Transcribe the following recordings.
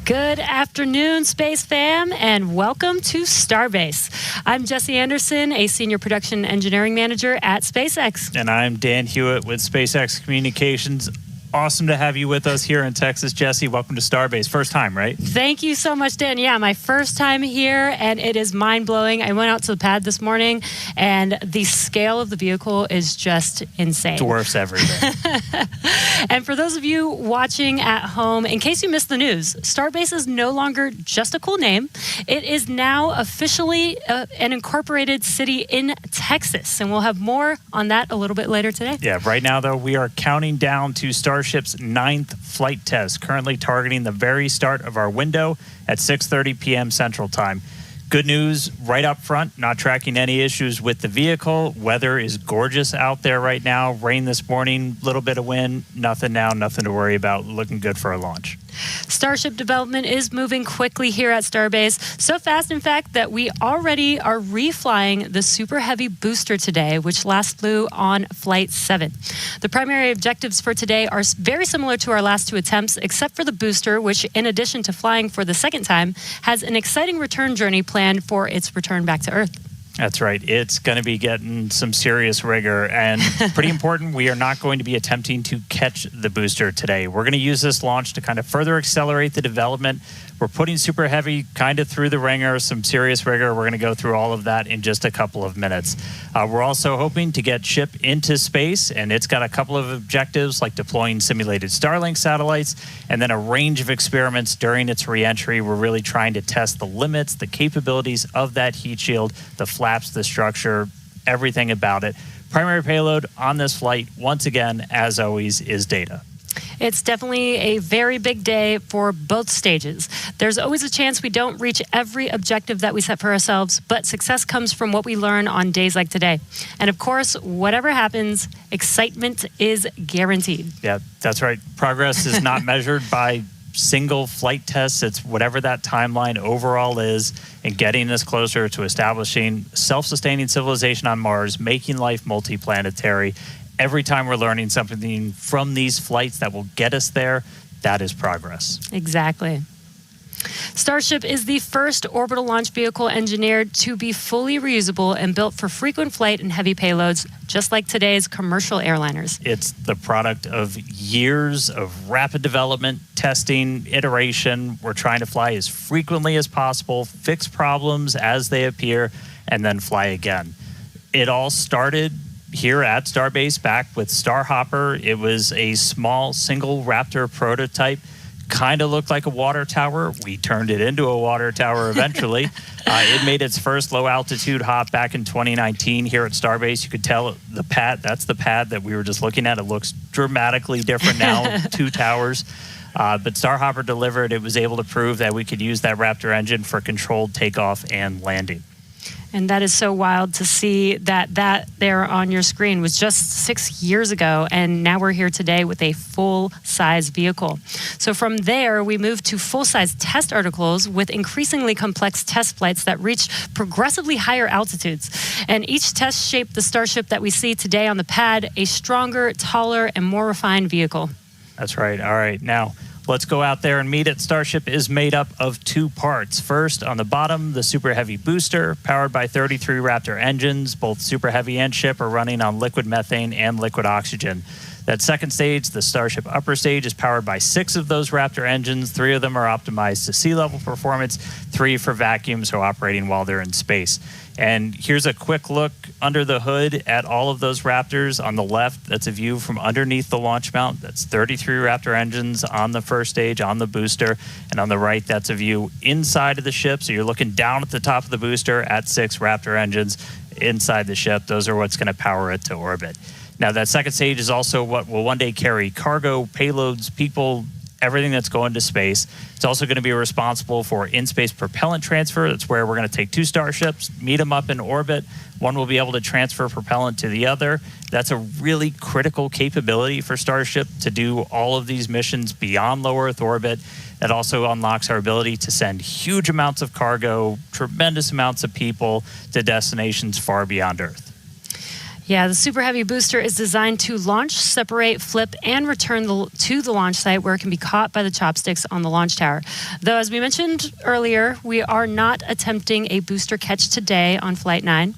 Good afternoon, Space Fam, and welcome to Starbase. I'm Jesse Anderson, a Senior Production Engineering Manager at SpaceX. And I'm Dan Hewitt with SpaceX Communications. Awesome to have you with us here in Texas, Jesse. Welcome to Starbase. First time, right? Thank you so much, Dan. Yeah, my first time here, and it is mind-blowing. I went out to the pad this morning, and the scale of the vehicle is just insane. Dwarfs everything. And for those of you watching at home, in case you missed the news, Starbase is no longer just a cool name. It is now officially an incorporated city in Texas, and we'll have more on that a little bit later today. Yeah, right now, though, we are counting down to Starship's 9th flight test, currently targeting the very start of our window at 6:30 p.m. Central Time. Good news right up front, not tracking any issues with the vehicle. Weather is gorgeous out there right now. Rain this morning, little bit of wind, nothing now, nothing to worry about. Looking good for a launch. Starship development is moving quickly here at Starbase. So fast, in fact, that we already are reflying the Super Heavy booster today, which last flew on Flight 7. The primary objectives for today are very similar to our last two attempts, except for the booster, which, in addition to flying for the second time, has an exciting return journey planned for its return back to Earth. That's right. It's going to be getting some serious rigor, and pretty important, we are not going to be attempting to catch the booster today. We're going to use this launch to kind of further accelerate the development. We're putting Super Heavy kind of through the ringer, some serious rigor. We're going to go through all of that in just a couple of minutes. We're also hoping to get Ship into space, and it's got a couple of objectives like deploying simulated Starlink satellites and then a range of experiments during its reentry. We're really trying to test the limits, the capabilities of that heat shield, the flaps, the structure, everything about it. Primary payload on this flight, once again, as always, is data. It's definitely a very big day for both stages. There's always a chance we don't reach every objective that we set for ourselves, but success comes from what we learn on days like today. And of course, whatever happens, excitement is guaranteed. Yeah, that's right. Progress is not measured by single flight tests. It's whatever that timeline overall is, and getting us closer to establishing self-sustaining civilization on Mars, making life multiplanetary. Every time we're learning something from these flights that will get us there, that is progress. Exactly. Starship is the first orbital launch vehicle engineered to be fully reusable and built for frequent flight and heavy payloads, just like today's commercial airliners. It's the product of years of rapid development, testing, iteration. We're trying to fly as frequently as possible, fix problems as they appear, and then fly again. It all started here at Starbase back with Starhopper. It was a small single Raptor prototype. Kind of looked like a water tower. We turned it into a water tower eventually. It made its first low altitude hop back in 2019 here at Starbase. You could tell the pad, that's the pad that we were just looking at. It looks dramatically different now, two towers. But Starhopper delivered. It was able to prove that we could use that Raptor engine for controlled takeoff and landing. And that is so wild to see that there on your screen was just 6 years ago, and now we're here today with a full-size vehicle. So from there, we moved to full-size test articles with increasingly complex test flights that reached progressively higher altitudes. And each test shaped the Starship that we see today on the pad, a stronger, taller, and more refined vehicle. That's right. All right. Now, let's go out there and meet it. Starship is made up of two parts. First, on the bottom, the Super Heavy booster, powered by 33 Raptor engines. Both Super Heavy and Ship are running on liquid methane and liquid oxygen. That second stage, the Starship upper stage, is powered by 6 of those Raptor engines. 3 of them are optimized to sea level performance, 3 for vacuum, so operating while they're in space. And here's a quick look under the hood at all of those Raptors. On the left, that's a view from underneath the launch mount. That's 33 Raptor engines on the first stage, on the booster. And on the right, that's a view inside of the ship. So you're looking down at the top of the booster at 6 Raptor engines inside the ship. Those are what's going to power it to orbit. Now, that second stage is also what will one day carry cargo, payloads, people, everything that's going to space. It's also going to be responsible for in-space propellant transfer. That's where we're going to take 2 starships, meet them up in orbit. One will be able to transfer propellant to the other. That's a really critical capability for Starship to do all of these missions beyond low Earth orbit. That also unlocks our ability to send huge amounts of cargo, tremendous amounts of people to destinations far beyond Earth. Yeah, the Super Heavy booster is designed to launch, separate, flip, and return to the launch site where it can be caught by the chopsticks on the launch tower. Though, as we mentioned earlier, we are not attempting a booster catch today on Flight 9.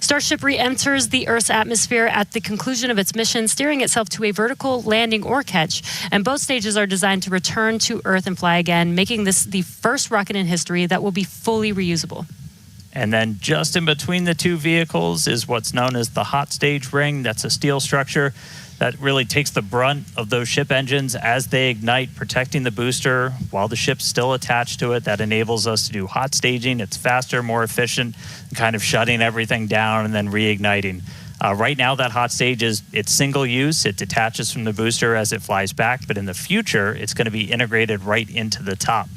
Starship re-enters the Earth's atmosphere at the conclusion of its mission, steering itself to a vertical landing or catch. And both stages are designed to return to Earth and fly again, making this the first rocket in history that will be fully reusable. And then just in between the two vehicles is what's known as the hot stage ring. That's a steel structure that really takes the brunt of those ship engines as they ignite, protecting the booster while the ship's still attached to it. That enables us to do hot staging. It's faster, more efficient, kind of shutting everything down and then reigniting. Right now, that hot stage it's single use. It detaches from the booster as it flies back, but in the future, it's going to be integrated right into the top.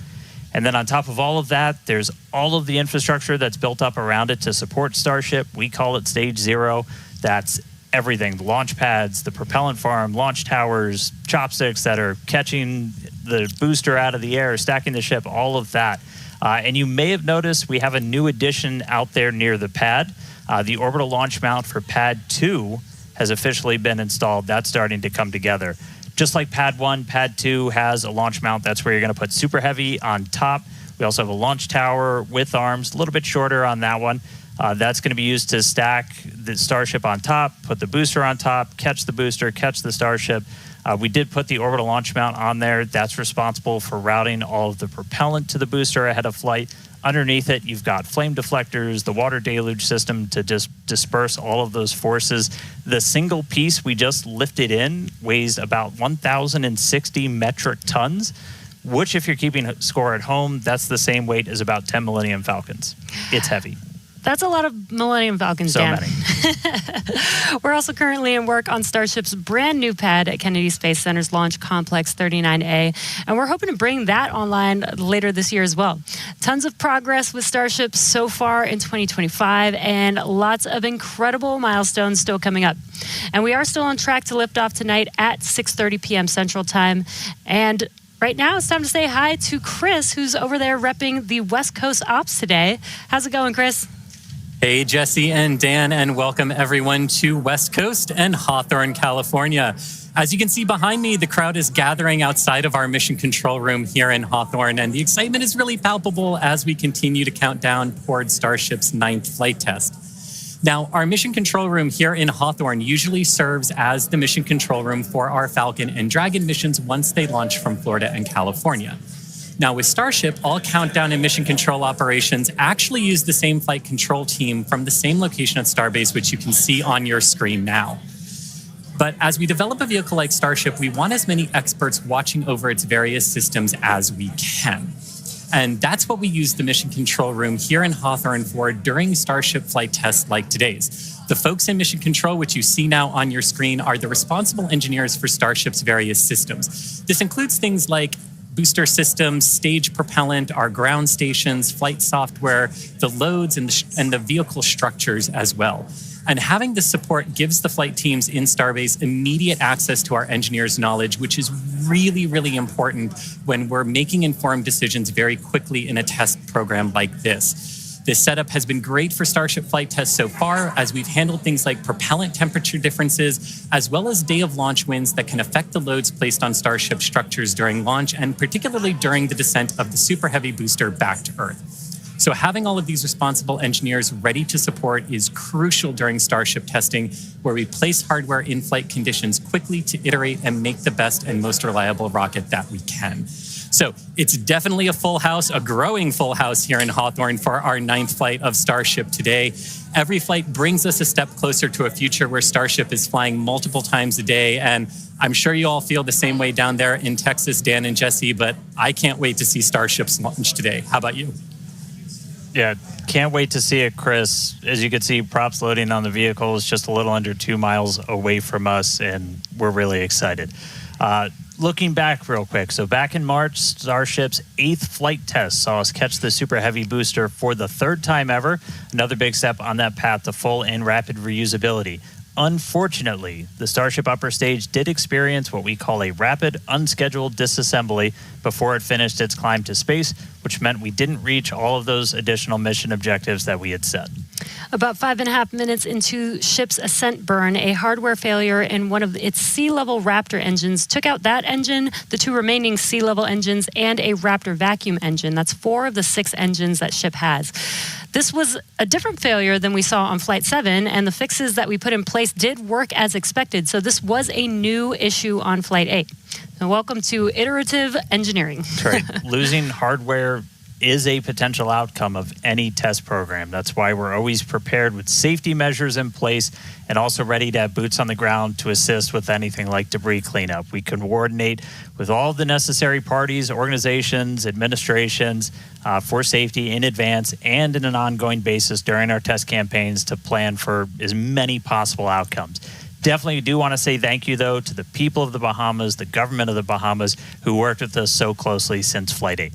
And then on top of all of that, there's all of the infrastructure that's built up around it to support Starship. We call it Stage 0. That's everything, the launch pads, the propellant farm, launch towers, chopsticks that are catching the booster out of the air, stacking the ship, all of that. And you may have noticed we have a new addition out there near the pad. The orbital launch mount for Pad 2 has officially been installed. That's starting to come together. Just like Pad 1, Pad 2 has a launch mount. That's where you're going to put Super Heavy on top. We also have a launch tower with arms, a little bit shorter on that one. That's going to be used to stack the Starship on top, put the booster on top, catch the booster, catch the Starship. We did put the orbital launch mount on there. That's responsible for routing all of the propellant to the booster ahead of flight. Underneath it, you've got flame deflectors, the water deluge system to just disperse all of those forces. The single piece we just lifted in weighs about 1,060 metric tons, which if you're keeping score at home, that's the same weight as about 10 Millennium Falcons. It's heavy. That's a lot of Millennium Falcons, Dan. So many. We're also currently in work on Starship's brand new pad at Kennedy Space Center's Launch Complex 39A, and we're hoping to bring that online later this year as well. Tons of progress with Starship so far in 2025, and lots of incredible milestones still coming up. And we are still on track to lift off tonight at 6:30 p.m. Central Time. And right now, it's time to say hi to Chris, who's over there repping the West Coast Ops today. How's it going, Chris? Hey, Jesse and Dan, and welcome everyone to West Coast and Hawthorne, California. As you can see behind me, the crowd is gathering outside of our mission control room here in Hawthorne, and the excitement is really palpable as we continue to count down toward Starship's 9th flight test. Now, our mission control room here in Hawthorne usually serves as the mission control room for our Falcon and Dragon missions once they launch from Florida and California. Now, with Starship, all countdown and mission control operations actually use the same flight control team from the same location at Starbase, which you can see on your screen now. But as we develop a vehicle like Starship, we want as many experts watching over its various systems as we can. And that's what we use the mission control room here in Hawthorne for during Starship flight tests like today's. The folks in mission control, which you see now on your screen, are the responsible engineers for Starship's various systems. This includes things like booster systems, stage propellant, our ground stations, flight software, the loads, and the vehicle structures as well. And having this support gives the flight teams in Starbase immediate access to our engineers' knowledge, which is really, really important when we're making informed decisions very quickly in a test program like this. This setup has been great for Starship flight tests so far, as we've handled things like propellant temperature differences, as well as day of launch winds that can affect the loads placed on Starship structures during launch, and particularly during the descent of the Super Heavy booster back to Earth. So having all of these responsible engineers ready to support is crucial during Starship testing, where we place hardware in flight conditions quickly to iterate and make the best and most reliable rocket that we can. So it's definitely a full house, a growing full house here in Hawthorne for our 9th flight of Starship today. Every flight brings us a step closer to a future where Starship is flying multiple times a day. And I'm sure you all feel the same way down there in Texas, Dan and Jesse, but I can't wait to see Starship's launch today. How about you? Yeah, can't wait to see it, Chris. As you can see, props loading on the vehicle is just a little under 2 miles away from us, and we're really excited. Looking back real quick, so back in March, Starship's 8th flight test saw us catch the Super Heavy booster for the 3rd time ever, another big step on that path to full and rapid reusability. Unfortunately, the Starship upper stage did experience what we call a rapid, unscheduled disassembly before it finished its climb to space, which meant we didn't reach all of those additional mission objectives that we had set. About 5.5 minutes into ship's ascent burn, a hardware failure in one of its sea-level Raptor engines took out that engine, the 2 remaining sea-level engines, and a Raptor vacuum engine. That's 4 of the 6 engines that ship has. This was a different failure than we saw on Flight 7, and the fixes that we put in place did work as expected. So this was a new issue on Flight 8. So welcome to iterative engineering. That's right. Losing hardware is a potential outcome of any test program. That's why we're always prepared with safety measures in place and also ready to have boots on the ground to assist with anything like debris cleanup. We can coordinate with all the necessary parties, organizations, administrations for safety in advance and in an ongoing basis during our test campaigns to plan for as many possible outcomes. Definitely do want to say thank you, though, to the people of the Bahamas, the government of the Bahamas, who worked with us so closely since Flight 8.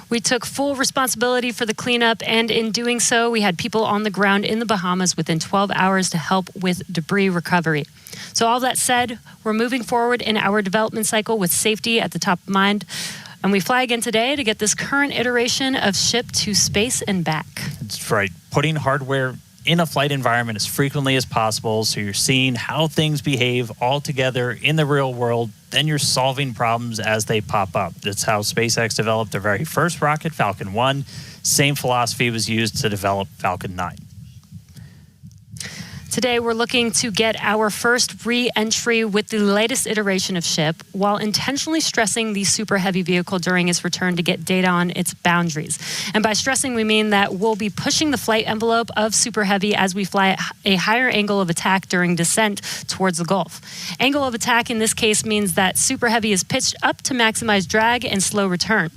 We took full responsibility for the cleanup, and in doing so, we had people on the ground in the Bahamas within 12 hours to help with debris recovery. So all that said, we're moving forward in our development cycle with safety at the top of mind, and we fly again today to get this current iteration of ship to space and back. That's right. Putting hardware in a flight environment as frequently as possible, so you're seeing how things behave all together in the real world. Then you're solving problems as they pop up. That's how SpaceX developed their very first rocket, Falcon 1. Same philosophy was used to develop Falcon 9. Today, we're looking to get our first re-entry with the latest iteration of ship while intentionally stressing the super heavy vehicle during its return to get data on its boundaries. And by stressing, we mean that we'll be pushing the flight envelope of super heavy as we fly at a higher angle of attack during descent towards the Gulf. Angle of attack in this case means that super heavy is pitched up to maximize drag and slow return.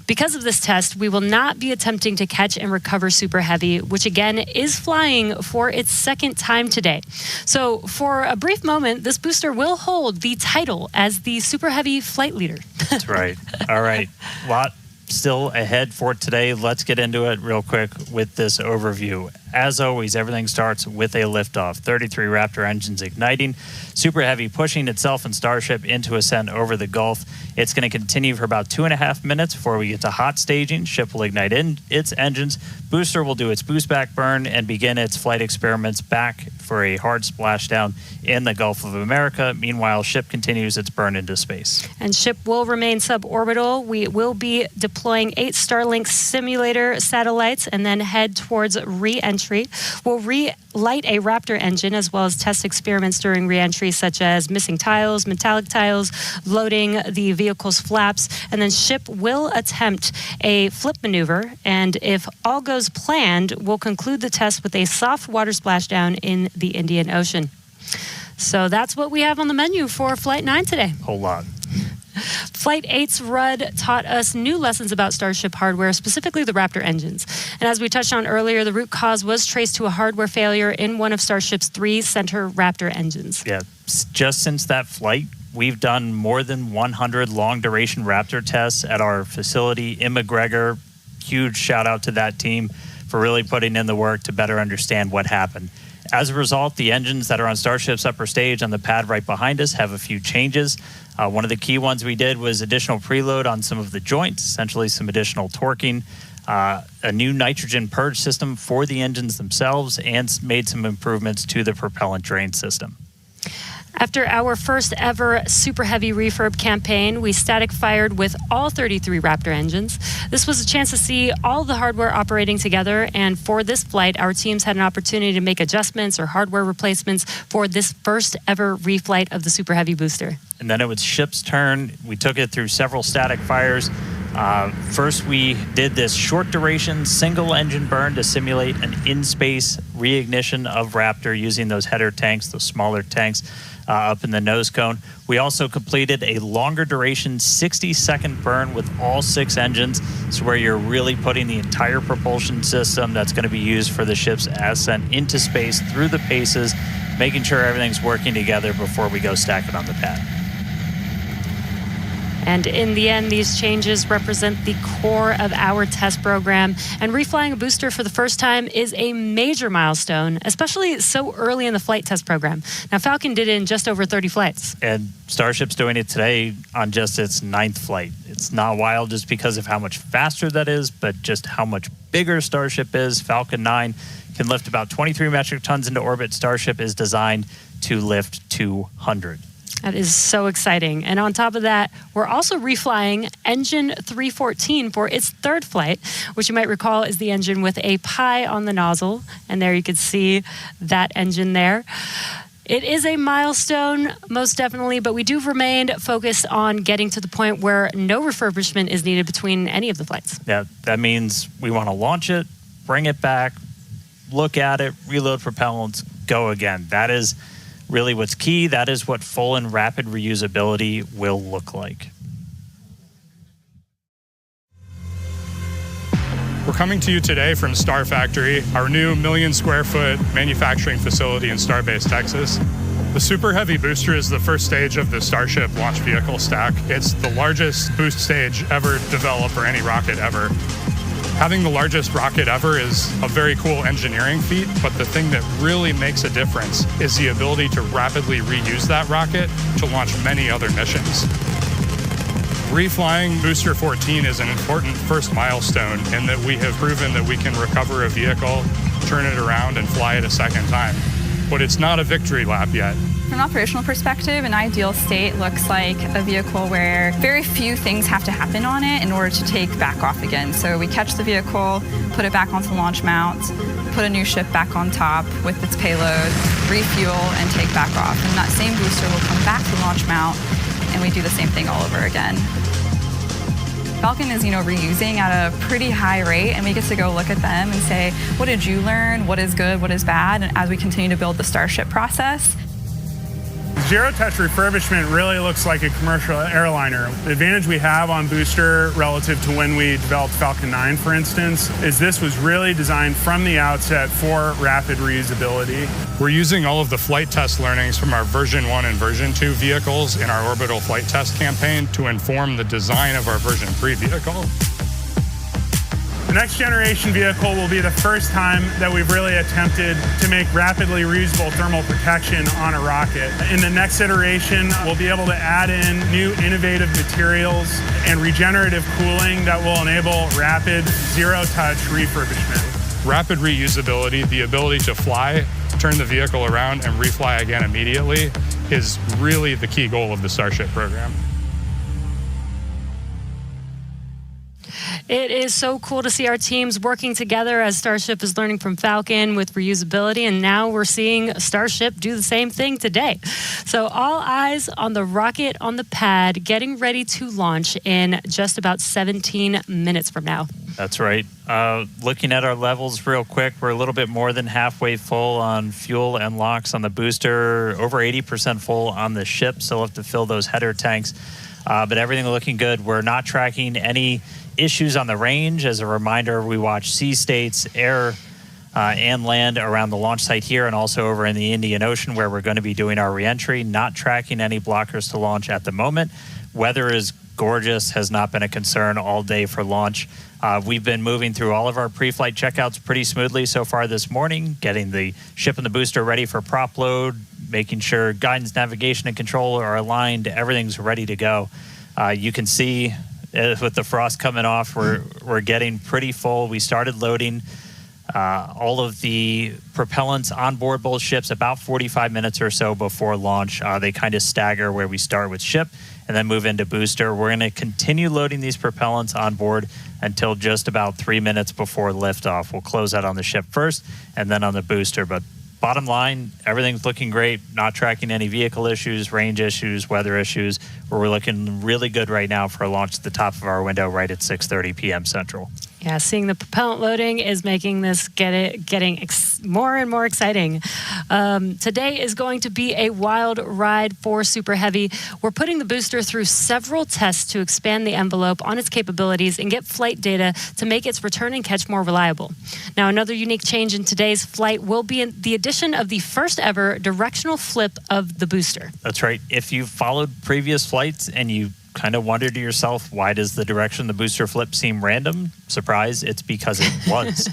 Because of this test, we will not be attempting to catch and recover Super Heavy, which again is flying for its second time today. So for a brief moment, this booster will hold the title as the Super Heavy flight leader. That's right. All right. Lot still ahead for today. Let's get into it real quick with this overview. As always, everything starts with a liftoff. 33 Raptor engines igniting. Super Heavy pushing itself and Starship into ascent over the Gulf. It's going to continue for about 2.5 minutes before we get to hot staging. Ship will ignite its engines. Booster will do its boost back burn and begin its flight experiments back for a hard splashdown in the Gulf of America. Meanwhile, ship continues its burn into space. And ship will remain suborbital. We will be deploying 8 Starlink simulator satellites and then head towards re-entry. We'll relight a Raptor engine as well as test experiments during re-entry, such as missing tiles, metallic tiles, loading the vehicle's flaps, and then ship will attempt a flip maneuver. And if all goes planned, we'll conclude the test with a soft water splashdown in the Indian Ocean. So that's what we have on the menu for Flight 9 today. Whole lot. Flight 8's RUD taught us new lessons about Starship hardware, specifically the Raptor engines. And as we touched on earlier, the root cause was traced to a hardware failure in one of Starship's 3 center Raptor engines. Yeah, just since that flight, we've done more than 100 long-duration Raptor tests at our facility in McGregor. Huge shout-out to that team for really putting in the work to better understand what happened. As a result, the engines that are on Starship's upper stage on the pad right behind us have a few changes. One of the key ones we did was additional preload on some of the joints, essentially some additional torquing, a new nitrogen purge system for the engines themselves, and made some improvements to the propellant drain system. After our first ever Super Heavy refurb campaign, we static fired with all 33 Raptor engines. This was a chance to see all the hardware operating together, and for this flight, our teams had an opportunity to make adjustments or hardware replacements for this first ever reflight of the Super Heavy booster. And then it was ship's turn. We took it through several static fires. First, we did this short duration single engine burn to simulate an in-space reignition of Raptor using those header tanks, those smaller tanks up in the nose cone. We also completed a longer duration 60-second burn with all 6 engines. It's where you're really putting the entire propulsion system that's going to be used for the ship's ascent into space through the paces, making sure everything's working together before we go stack it on the pad. And in the end, these changes represent the core of our test program. And reflying a booster for the first time is a major milestone, especially so early in the flight test program. Now, Falcon did it in just over 30 flights. And Starship's doing it today on just its 9th flight. It's not wild just because of how much faster that is, but just how much bigger Starship is. Falcon 9 can lift about 23 metric tons into orbit. Starship is designed to lift 200. That is so exciting. And on top of that, we're also reflying engine 314 for its 3rd flight, which you might recall is the engine with a pie on the nozzle. And there you can see that engine there. It is a milestone, most definitely, but we do remain focused on getting to the point where no refurbishment is needed between any of the flights. Yeah, that means we want to launch it, bring it back, look at it, reload propellants, go again. That is really what's key. That is what full and rapid reusability will look like. We're coming to you today from Star Factory, our new 1 million square foot manufacturing facility in Starbase, Texas. The Super Heavy booster is the first stage of the Starship launch vehicle stack. It's the largest boost stage ever developed for any rocket ever. Having the largest rocket ever is a very cool engineering feat, but the thing that really makes a difference is the ability to rapidly reuse that rocket to launch many other missions. Reflying Booster 14 is an important first milestone in that we have proven that we can recover a vehicle, turn it around, and fly it a second time. But it's not a victory lap yet. From an operational perspective, an ideal state looks like a vehicle where very few things have to happen on it in order to take back off again. So we catch the vehicle, put it back onto the launch mount, put a new ship back on top with its payload, refuel, and take back off. And that same booster will come back to the launch mount, and we do the same thing all over again. Falcon is, reusing at a pretty high rate, and we get to go look at them and say, what did you learn? What is good? What is bad? And as we continue to build the Starship process. Zero-touch refurbishment really looks like a commercial airliner. The advantage we have on booster relative to when we developed Falcon 9, for instance, is this was really designed from the outset for rapid reusability. We're using all of the flight test learnings from our version 1 and version 2 vehicles in our orbital flight test campaign to inform the design of our version 3 vehicle. The next generation vehicle will be the first time that we've really attempted to make rapidly reusable thermal protection on a rocket. In the next iteration, we'll be able to add in new innovative materials and regenerative cooling that will enable rapid zero-touch refurbishment. Rapid reusability, the ability to fly, turn the vehicle around, and refly again immediately is really the key goal of the Starship program. It is so cool to see our teams working together as Starship is learning from Falcon with reusability, and now we're seeing Starship do the same thing today. So all eyes on the rocket on the pad, getting ready to launch in just about 17 minutes from now. That's right. Looking at our levels real quick, we're a little bit more than halfway full on fuel and LOX on the booster, over 80% full on the ship, so we'll have to fill those header tanks. But everything looking good. We're not tracking any issues on the range. As a reminder, we watch sea states, air, and land around the launch site here and also over in the Indian Ocean where we're going to be doing our reentry. Not tracking any blockers to launch at the moment. Weather is gorgeous, has not been a concern all day for launch. We've been moving through all of our pre-flight checkouts pretty smoothly so far this morning, getting the ship and the booster ready for prop load, making sure guidance, navigation, and control are aligned. Everything's ready to go. You can see with the frost coming off, we're getting pretty full. We started loading all of the propellants on board both ships about 45 minutes or so before launch. They kind of stagger where we start with ship and then move into booster. We're going to continue loading these propellants on board until just about 3 minutes before liftoff. We'll close out on the ship first and then on the booster. But bottom line, everything's looking great. Not tracking any vehicle issues, range issues, weather issues. We're looking really good right now for a launch at the top of our window right at 6:30 p.m. Central. Yeah, seeing the propellant loading is making this getting more and more exciting. Today is going to be a wild ride for Super Heavy. We're putting the booster through several tests to expand the envelope on its capabilities and get flight data to make its return and catch more reliable. Now, another unique change in today's flight will be the addition of the first ever directional flip of the booster. That's right. If you've followed previous flights and you kind of wonder to yourself, why does the direction the booster flip seem random? Surprise, it's because it was.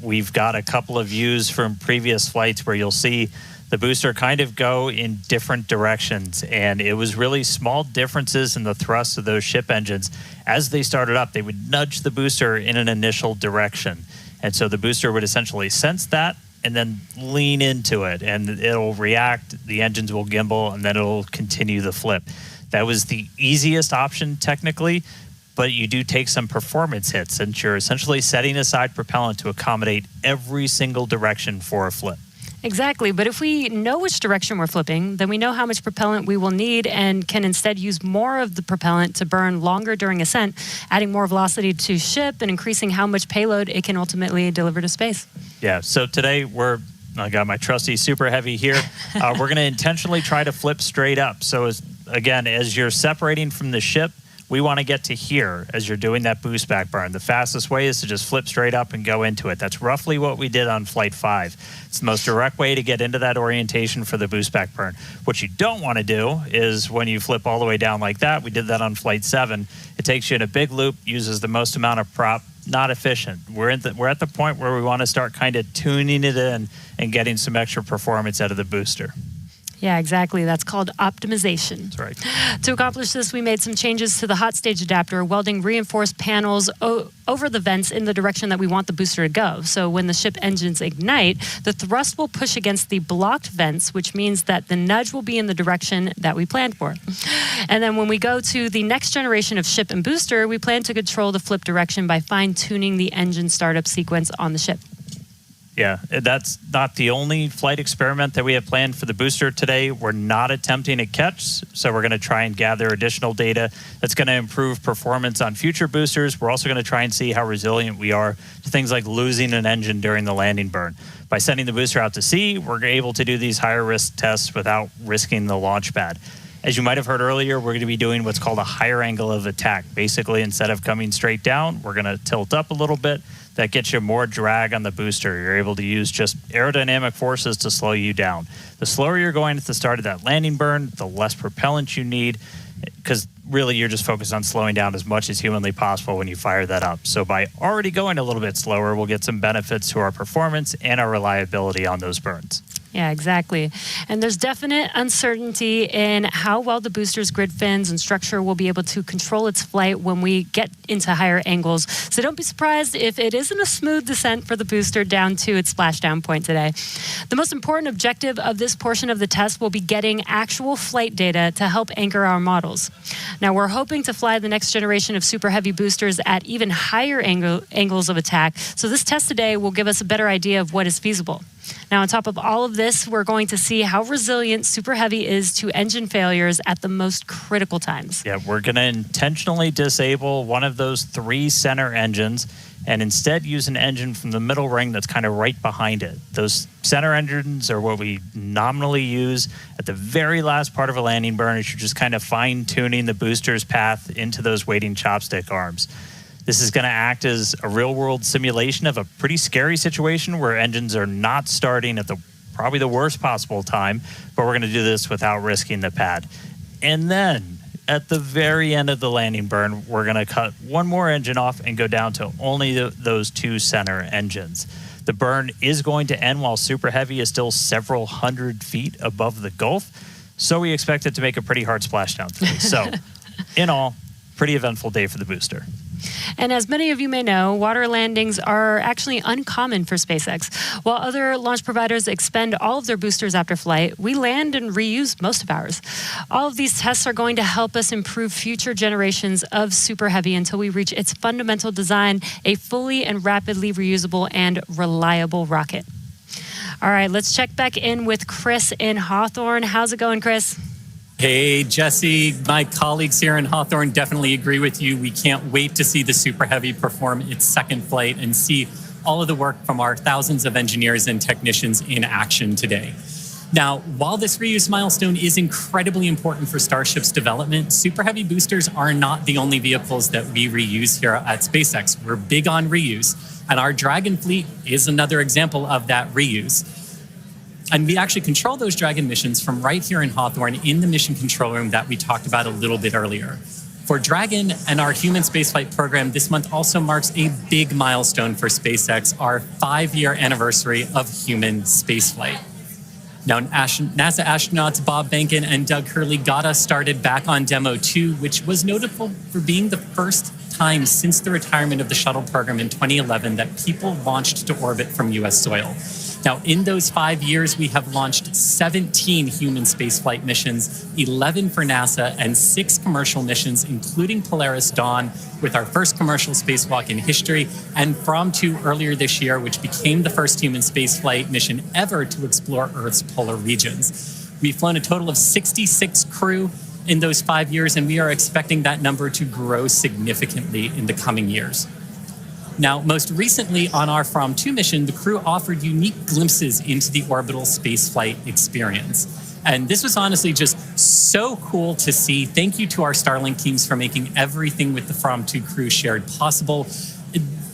We've got a couple of views from previous flights where you'll see the booster kind of go in different directions, and it was really small differences in the thrust of those ship engines. As they started up, they would nudge the booster in an initial direction, and so the booster would essentially sense that and then lean into it, and it'll react, the engines will gimbal, and then it'll continue the flip. That was the easiest option technically, but you do take some performance hits since you're essentially setting aside propellant to accommodate every single direction for a flip. Exactly, but if we know which direction we're flipping, then we know how much propellant we will need and can instead use more of the propellant to burn longer during ascent, adding more velocity to ship and increasing how much payload it can ultimately deliver to space. Yeah, so today I got my trusty Super Heavy here. We're going to intentionally try to flip straight up. So as you're separating from the ship, we want to get to here as you're doing that boost back burn. The fastest way is to just flip straight up and go into it. That's roughly what we did on Flight 5. It's the most direct way to get into that orientation for the boost back burn. What you don't want to do is when you flip all the way down like that, we did that on Flight 7, it takes you in a big loop, uses the most amount of prop, not efficient. We're at the point where we want to start kind of tuning it in and getting some extra performance out of the booster. Yeah, exactly. That's called optimization. That's right. To accomplish this, we made some changes to the hot stage adapter, welding reinforced panels over the vents in the direction that we want the booster to go. So when the ship engines ignite, the thrust will push against the blocked vents, which means that the nudge will be in the direction that we planned for. And then when we go to the next generation of ship and booster, we plan to control the flip direction by fine-tuning the engine startup sequence on the ship. Yeah, that's not the only flight experiment that we have planned for the booster today. We're not attempting a catch, so we're going to try and gather additional data that's going to improve performance on future boosters. We're also going to try and see how resilient we are to things like losing an engine during the landing burn. By sending the booster out to sea, we're able to do these higher risk tests without risking the launch pad. As you might have heard earlier, we're going to be doing what's called a higher angle of attack. Basically, instead of coming straight down, we're going to tilt up a little bit. That gets you more drag on the booster. You're able to use just aerodynamic forces to slow you down. The slower you're going at the start of that landing burn, the less propellant you need, because really you're just focused on slowing down as much as humanly possible when you fire that up. So by already going a little bit slower, we'll get some benefits to our performance and our reliability on those burns. Yeah, exactly. And there's definite uncertainty in how well the booster's grid fins and structure will be able to control its flight when we get into higher angles. So don't be surprised if it isn't a smooth descent for the booster down to its splashdown point today. The most important objective of this portion of the test will be getting actual flight data to help anchor our models. Now, we're hoping to fly the next generation of super heavy boosters at even higher angles of attack. So this test today will give us a better idea of what is feasible. Now, on top of all of this, we're going to see how resilient Super Heavy is to engine failures at the most critical times. Yeah, we're going to intentionally disable one of those 3 center engines and instead use an engine from the middle ring that's kind of right behind it. Those center engines are what we nominally use at the very last part of a landing burn as you're just kind of fine-tuning the booster's path into those waiting chopstick arms. This is going to act as a real-world simulation of a pretty scary situation where engines are not starting at probably the worst possible time, but we're going to do this without risking the pad. And then, at the very end of the landing burn, we're going to cut one more engine off and go down to only those 2 center engines. The burn is going to end while Super Heavy is still several hundred feet above the Gulf, so we expect it to make a pretty hard splashdown today. So, in all, pretty eventful day for the booster. And as many of you may know, water landings are actually uncommon for SpaceX. While other launch providers expend all of their boosters after flight, we land and reuse most of ours. All of these tests are going to help us improve future generations of Super Heavy until we reach its fundamental design, a fully and rapidly reusable and reliable rocket. All right, let's check back in with Chris in Hawthorne. How's it going, Chris? Hey, Jesse, my colleagues here in Hawthorne definitely agree with you. We can't wait to see the Super Heavy perform its second flight and see all of the work from our thousands of engineers and technicians in action today. Now, while this reuse milestone is incredibly important for Starship's development, Super Heavy boosters are not the only vehicles that we reuse here at SpaceX. We're big on reuse, and our Dragon fleet is another example of that reuse. And we actually control those Dragon missions from right here in Hawthorne in the mission control room that we talked about a little bit earlier. For Dragon and our human spaceflight program, this month also marks a big milestone for SpaceX, our 5-year anniversary of human spaceflight. Now, NASA astronauts Bob Behnken and Doug Hurley got us started back on Demo 2, which was notable for being the first time since the retirement of the shuttle program in 2011 that people launched to orbit from U.S. soil. Now, in those 5 years, we have launched 17 human spaceflight missions, 11 for NASA, and 6 commercial missions, including Polaris Dawn, with our first commercial spacewalk in history, and From 2 earlier this year, which became the first human spaceflight mission ever to explore Earth's polar regions. We've flown a total of 66 crew in those 5 years, and we are expecting that number to grow significantly in the coming years. Now, most recently on our From 2 mission, the crew offered unique glimpses into the orbital spaceflight experience. And this was honestly just so cool to see. Thank you to our Starlink teams for making everything with the From 2 crew shared possible.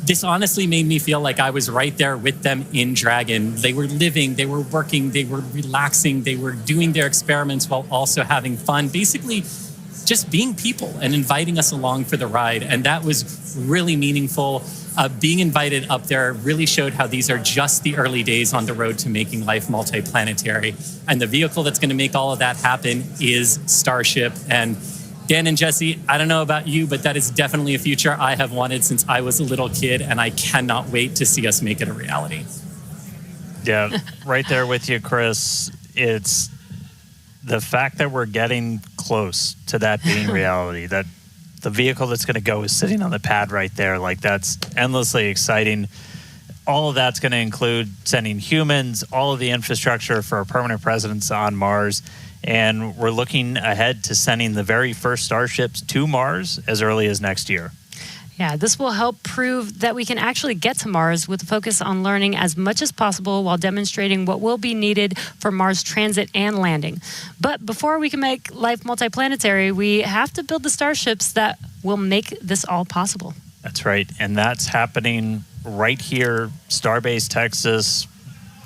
This honestly made me feel like I was right there with them in Dragon. They were living, they were working, they were relaxing, they were doing their experiments while also having fun. Basically, just being people and inviting us along for the ride. And that was really meaningful. Being invited up there really showed how these are just the early days on the road to making life multiplanetary. And the vehicle that's going to make all of that happen is Starship. And Dan and Jesse, I don't know about you, but that is definitely a future I have wanted since I was a little kid, and I cannot wait to see us make it a reality. Yeah, right there with you, Chris. It's the fact that we're getting close to that being reality, that the vehicle that's going to go is sitting on the pad right there. Like, that's endlessly exciting. All of that's going to include sending humans, all of the infrastructure for a permanent presence on Mars. And we're looking ahead to sending the very first Starships to Mars as early as next year. Yeah, this will help prove that we can actually get to Mars with a focus on learning as much as possible while demonstrating what will be needed for Mars transit and landing. But before we can make life multiplanetary, we have to build the starships that will make this all possible. That's right. And that's happening right here, Starbase, Texas,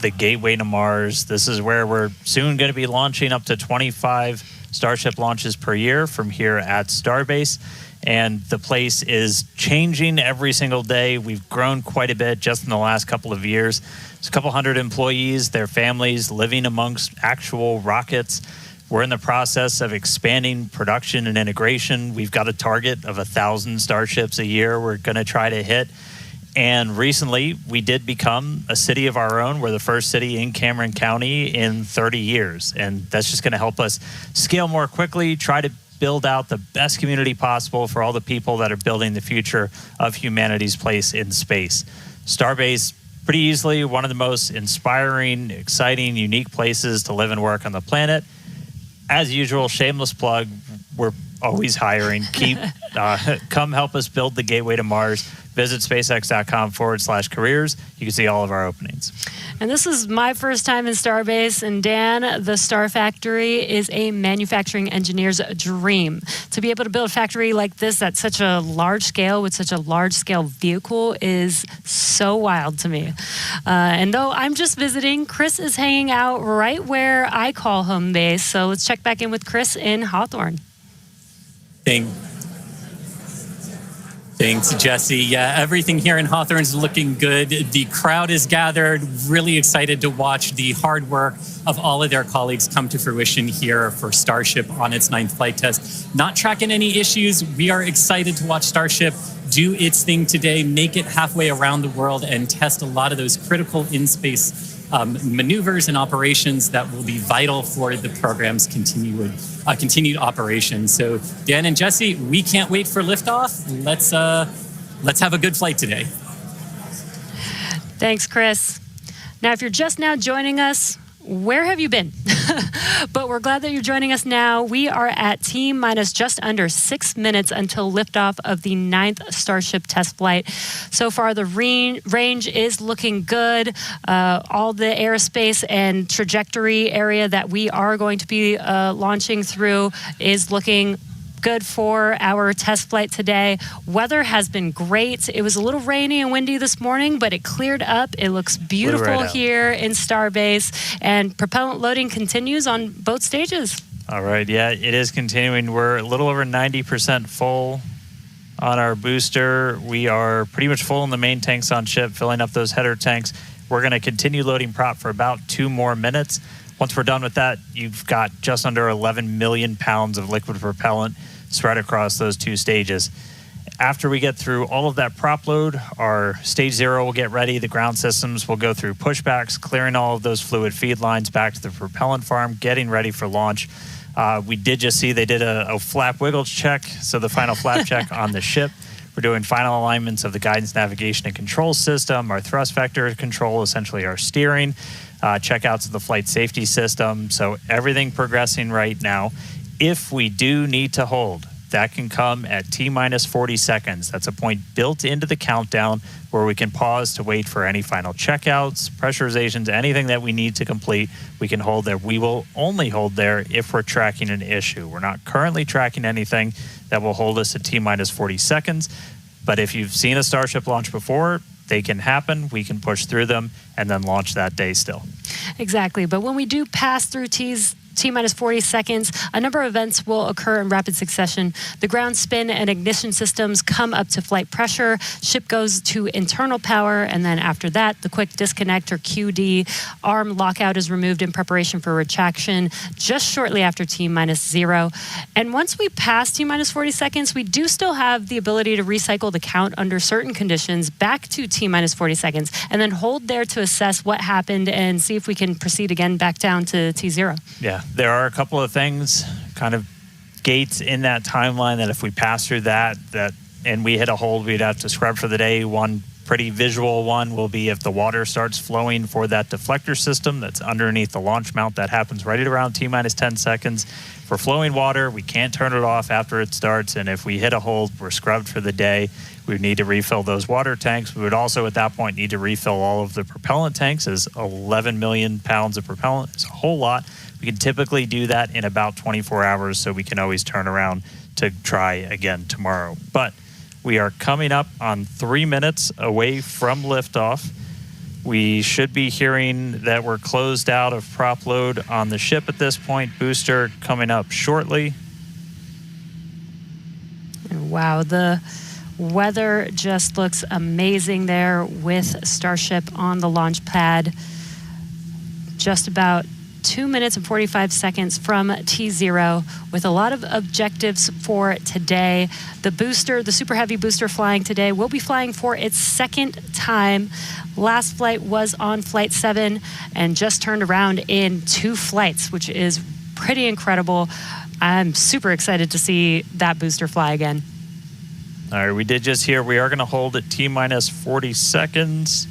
the gateway to Mars. This is where we're soon going to be launching up to 25 Starship launches per year from here at Starbase. And the place is changing every single day. We've grown quite a bit just in the last couple of years. There's a couple hundred employees, their families living amongst actual rockets. We're in the process of expanding production and integration. We've got a target of 1,000 Starships a year we're going to try to hit. And recently, we did become a city of our own. We're the first city in Cameron County in 30 years. And that's just going to help us scale more quickly, try to build out the best community possible for all the people that are building the future of humanity's place in space. Starbase, pretty easily one of the most inspiring, exciting, unique places to live and work on the planet. As usual, shameless plug, we're always hiring. Come help us build the gateway to Mars. Visit spacex.com/careers. You can see all of our openings. And this is my first time in Starbase. And Dan, the Star Factory is a manufacturing engineer's dream. To be able to build a factory like this at such a large scale with such a large scale vehicle is so wild to me. And though I'm just visiting, Chris is hanging out right where I call home base. So let's check back in with Chris in Hawthorne. Thanks, Jesse. Yeah, everything here in Hawthorne is looking good. The crowd is gathered, really excited to watch the hard work of all of their colleagues come to fruition here for Starship on its 9th flight test. Not tracking any issues. We are excited to watch Starship do its thing today, make it halfway around the world, and test a lot of those critical in-space maneuvers and operations that will be vital for the program's continued operation. So, Dan and Jesse, we can't wait for liftoff. Let's have a good flight today. Thanks, Chris. Now, if you're just now joining us, where have you been? But we're glad that you're joining us now. We are at T-minus just under 6 minutes until liftoff of the 9th Starship test flight. So far, the range is looking good. All the airspace and trajectory area that we are going to be launching through is looking good for our test flight today. Weather has been great. It was a little rainy and windy this morning, but it cleared up. It looks beautiful here in Starbase, and propellant loading continues on both stages. All right, yeah, it is continuing. We're a little over 90% full on our booster. We are pretty much full in the main tanks on ship, filling up those header tanks. We're going to continue loading prop for about 2 more minutes. Once we're done with that, you've got just under 11 million pounds of liquid propellant spread across those 2 stages. After we get through all of that prop load, our stage 0 will get ready. The ground systems will go through pushbacks, clearing all of those fluid feed lines back to the propellant farm, getting ready for launch. We did just see they did a flap wiggle check, so the final flap check on the ship. We're doing final alignments of the guidance, navigation, and control system, our thrust vector control, essentially our steering, checkouts of the flight safety system. So everything progressing right now. If we do need to hold, that can come at T-minus 40 seconds. That's a point built into the countdown where we can pause to wait for any final checkouts, pressurizations, anything that we need to complete. We can hold there. We will only hold there if we're tracking an issue. We're not currently tracking anything that will hold us at T-minus 40 seconds. But if you've seen a Starship launch before, they can happen. We can push through them and then launch that day still. Exactly. But when we do pass through T-minus 40 seconds, a number of events will occur in rapid succession. The ground spin and ignition systems come up to flight pressure. Ship goes to internal power, and then after that, the quick disconnect or QD. Arm lockout is removed in preparation for retraction just shortly after T-minus 0. And once we pass T-minus 40 seconds, we do still have the ability to recycle the count under certain conditions back to T-minus 40 seconds, and then hold there to assess what happened and see if we can proceed again back down to T0. Yeah. There are a couple of things, kind of gates in that timeline that if we pass through that and we hit a hold, we'd have to scrub for the day. One pretty visual one will be if the water starts flowing for that deflector system that's underneath the launch mount. That happens right at around T-minus 10 seconds. For flowing water, we can't turn it off after it starts, and if we hit a hold, we're scrubbed for the day. We would need to refill those water tanks. We would also at that point need to refill all of the propellant tanks, as 11 million pounds of propellant is a whole lot. We can typically do that in about 24 hours, so we can always turn around to try again tomorrow. But we are coming up on 3 minutes away from liftoff. We should be hearing that we're closed out of prop load on the ship at this point. Booster coming up shortly. Wow, the weather just looks amazing there with Starship on the launch pad. Just about 2 minutes and 45 seconds from T0 with a lot of objectives for today. The booster, the Super Heavy booster flying today, will be flying for its 2nd time. Last flight was on Flight 7 and just turned around in 2 flights, which is pretty incredible. I'm super excited to see that booster fly again. All right, we did just hear we are going to hold at T-minus 40 seconds.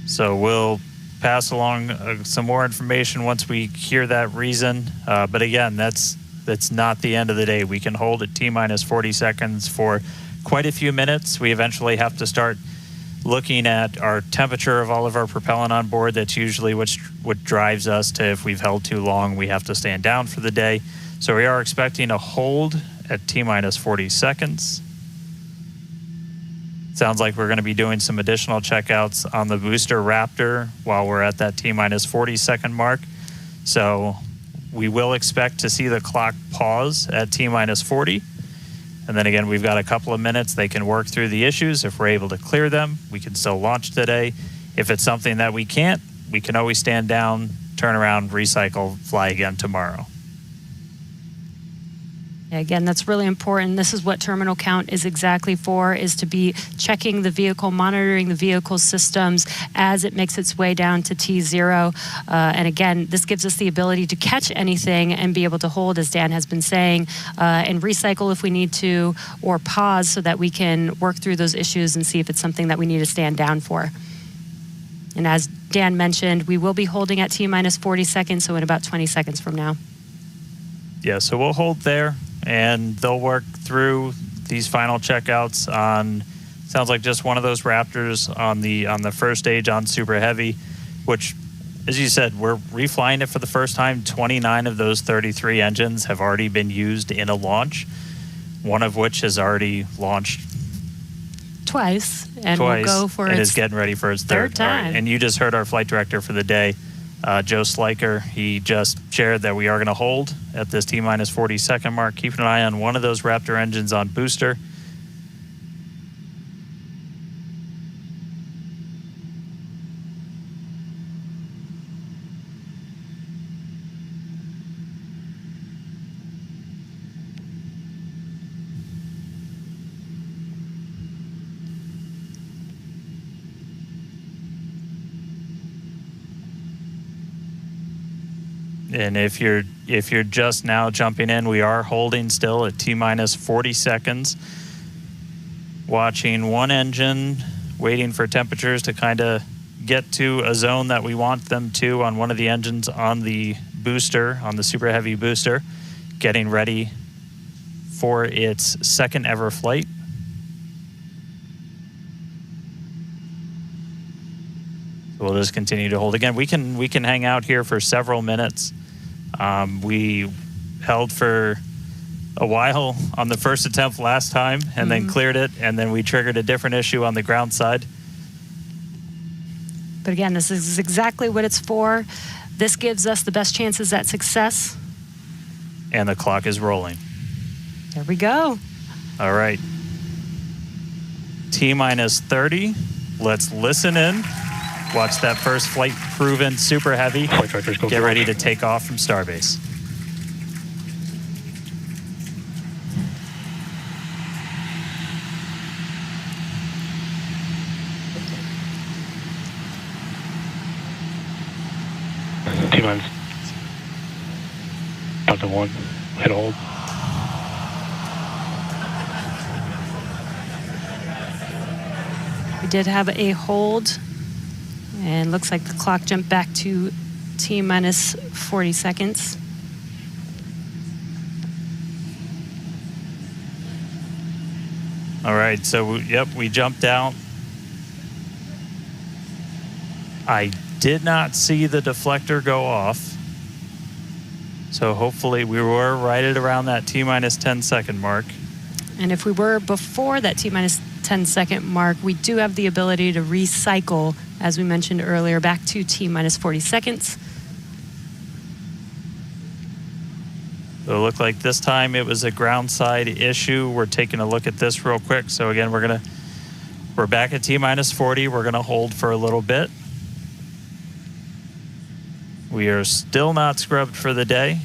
So we'll pass along some more information once we hear that reason. But again, that's not the end of the day. We can hold at T-minus 40 seconds for quite a few minutes. We eventually have to start looking at our temperature of all of our propellant on board. That's usually what drives us to, if we've held too long, we have to stand down for the day. So we are expecting a hold at T-minus 40 seconds. Sounds like we're going to be doing some additional checkouts on the booster Raptor while we're at that T-minus 40 second mark. So we will expect to see the clock pause at T-minus 40. And then again, we've got a couple of minutes. They can work through the issues. If we're able to clear them, we can still launch today. If it's something that we can't, we can always stand down, turn around, recycle, fly again tomorrow. Again, that's really important. This is what terminal count is exactly for, is to be checking the vehicle, monitoring the vehicle systems as it makes its way down to T0. And again, this gives us the ability to catch anything and be able to hold, as Dan has been saying, and recycle if we need to, or pause so that we can work through those issues and see if it's something that we need to stand down for. And as Dan mentioned, we will be holding at T-minus 40 seconds, so in about 20 seconds from now. Yeah, so we'll hold there, and they'll work through these final checkouts on, sounds like just one of those Raptors on the first stage on Super Heavy, which as you said, we're reflying it for the first time. 29 of those 33 engines have already been used in a launch, one of which has already launched twice, and will go for and its is getting ready for its third time. All right. And you just heard our flight director for the day, Joe Sliker. He just shared that we are going to hold at this T-minus 40-second mark, keeping an eye on one of those Raptor engines on booster. And if you're just now jumping in, we are holding still at T-minus 40 seconds. Watching one engine, waiting for temperatures to kind of get to a zone that we want them to on one of the engines on the booster, on the Super Heavy booster, getting ready for its second ever flight. We'll just continue to hold. Again, we can hang out here for several minutes. We held for a while on the first attempt last time and then cleared it, and then we triggered a different issue on the ground side. But again, this is exactly what it's for. This gives us the best chances at success. And the clock is rolling. There we go. All right. T-minus 30. Let's listen in. Watch that first flight proven Super Heavy. Get ready to take off from Starbase. T-minus. Down to 1. Hit hold. We did have a hold. And looks like the clock jumped back to T-minus 40 seconds. All right, so yep, we jumped out. I did not see the deflector go off. So hopefully we were right at around that T-minus 10-second mark. And if we were before that T-minus 10-second mark, we do have the ability to recycle, as we mentioned earlier, back to T-minus 40 seconds. So it looked like this time it was a ground side issue. We're taking a look at this real quick. So again, we're back at T-minus 40. We're gonna hold for a little bit. We are still not scrubbed for the day.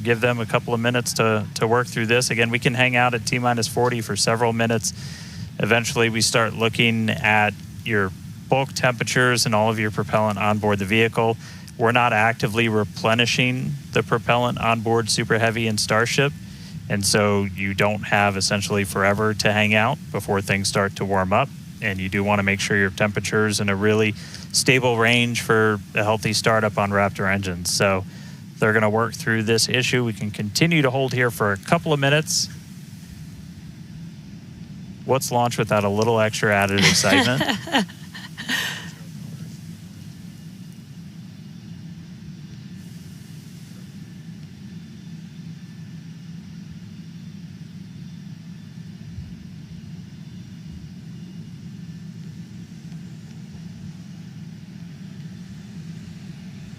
Give them a couple of minutes to work through this. Again, we can hang out at T-minus 40 for several minutes. Eventually, we start looking at your bulk temperatures and all of your propellant on board the vehicle. We're not actively replenishing the propellant on board Super Heavy and Starship, and so you don't have essentially forever to hang out before things start to warm up, and you do want to make sure your temperature's in a really stable range for a healthy startup on Raptor engines. So they're going to work through this issue. We can continue to hold here for a couple of minutes. What's launch without a little extra added excitement?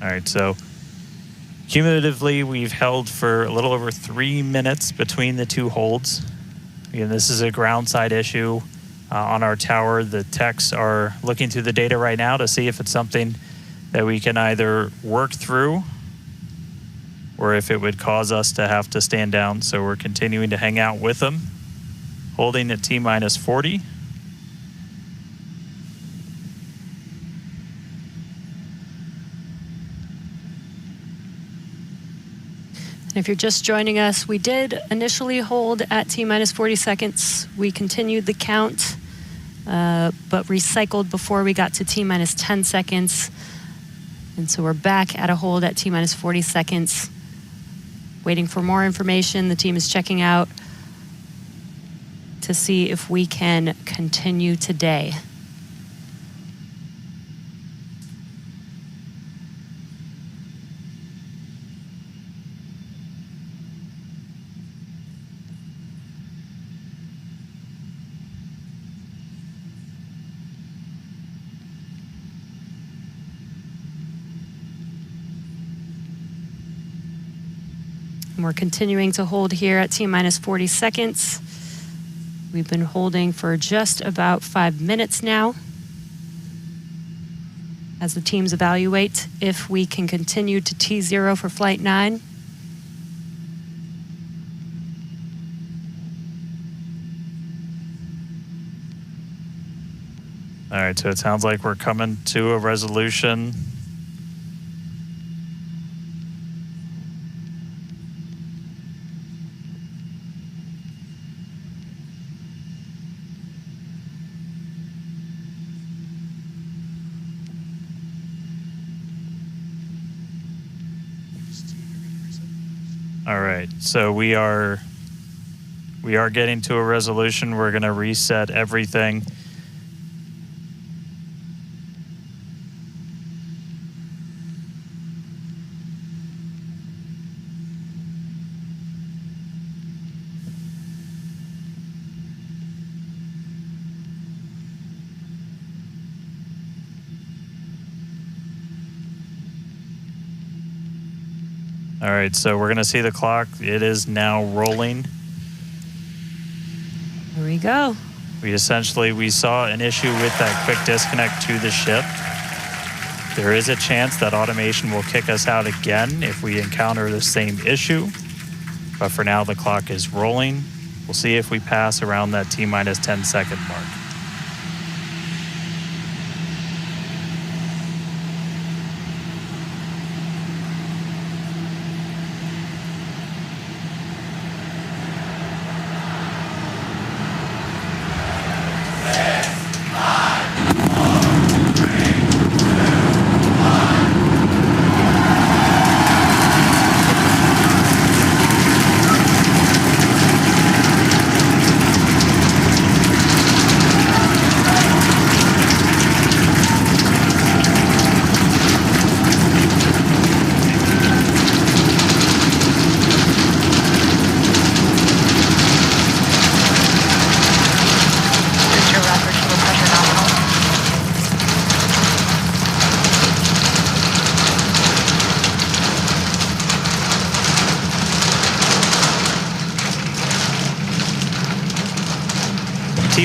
All right, so cumulatively, we've held for a little over 3 minutes between the two holds. Again, this is a ground side issue on our tower. The techs are looking through the data right now to see if it's something that we can either work through or if it would cause us to have to stand down. So we're continuing to hang out with them, holding at T-minus 40. And if you're just joining us, we did initially hold at T-minus 40 seconds. We continued the count, but recycled before we got to T-minus 10 seconds. And so we're back at a hold at T-minus 40 seconds, waiting for more information. The team is checking out to see if we can continue today. And we're continuing to hold here at T-minus 40 seconds. We've been holding for just about 5 minutes now as the teams evaluate if we can continue to T0 for Flight 9. All right, so it sounds like we're coming to a resolution. All right, so we are getting to a resolution. We're going to reset everything. All right, so we're going to see the clock. It is now rolling. Here we go. We saw an issue with that quick disconnect to the ship. There is a chance that automation will kick us out again if we encounter the same issue. But for now, the clock is rolling. We'll see if we pass around that T-minus 10 second mark.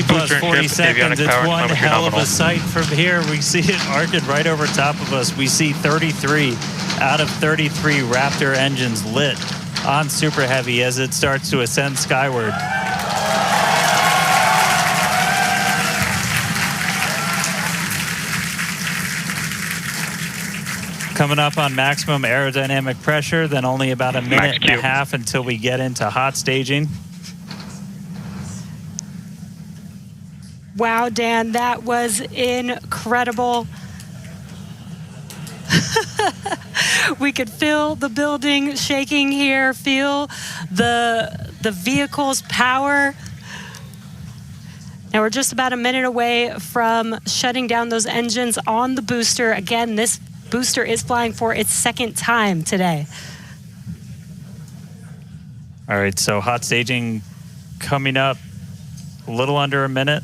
Plus 40 seconds, it's one hell of a sight from here. We see it arcing right over top of us. We see 33 out of 33 Raptor engines lit on Super Heavy as it starts to ascend skyward. Coming up on maximum aerodynamic pressure, then only about a minute and a half until we get into hot staging. Wow, Dan, that was incredible. We could feel the building shaking here, feel the vehicle's power. Now we're just about a minute away from shutting down those engines on the booster. Again, this booster is flying for its second time today. All right, so hot staging coming up a little under a minute.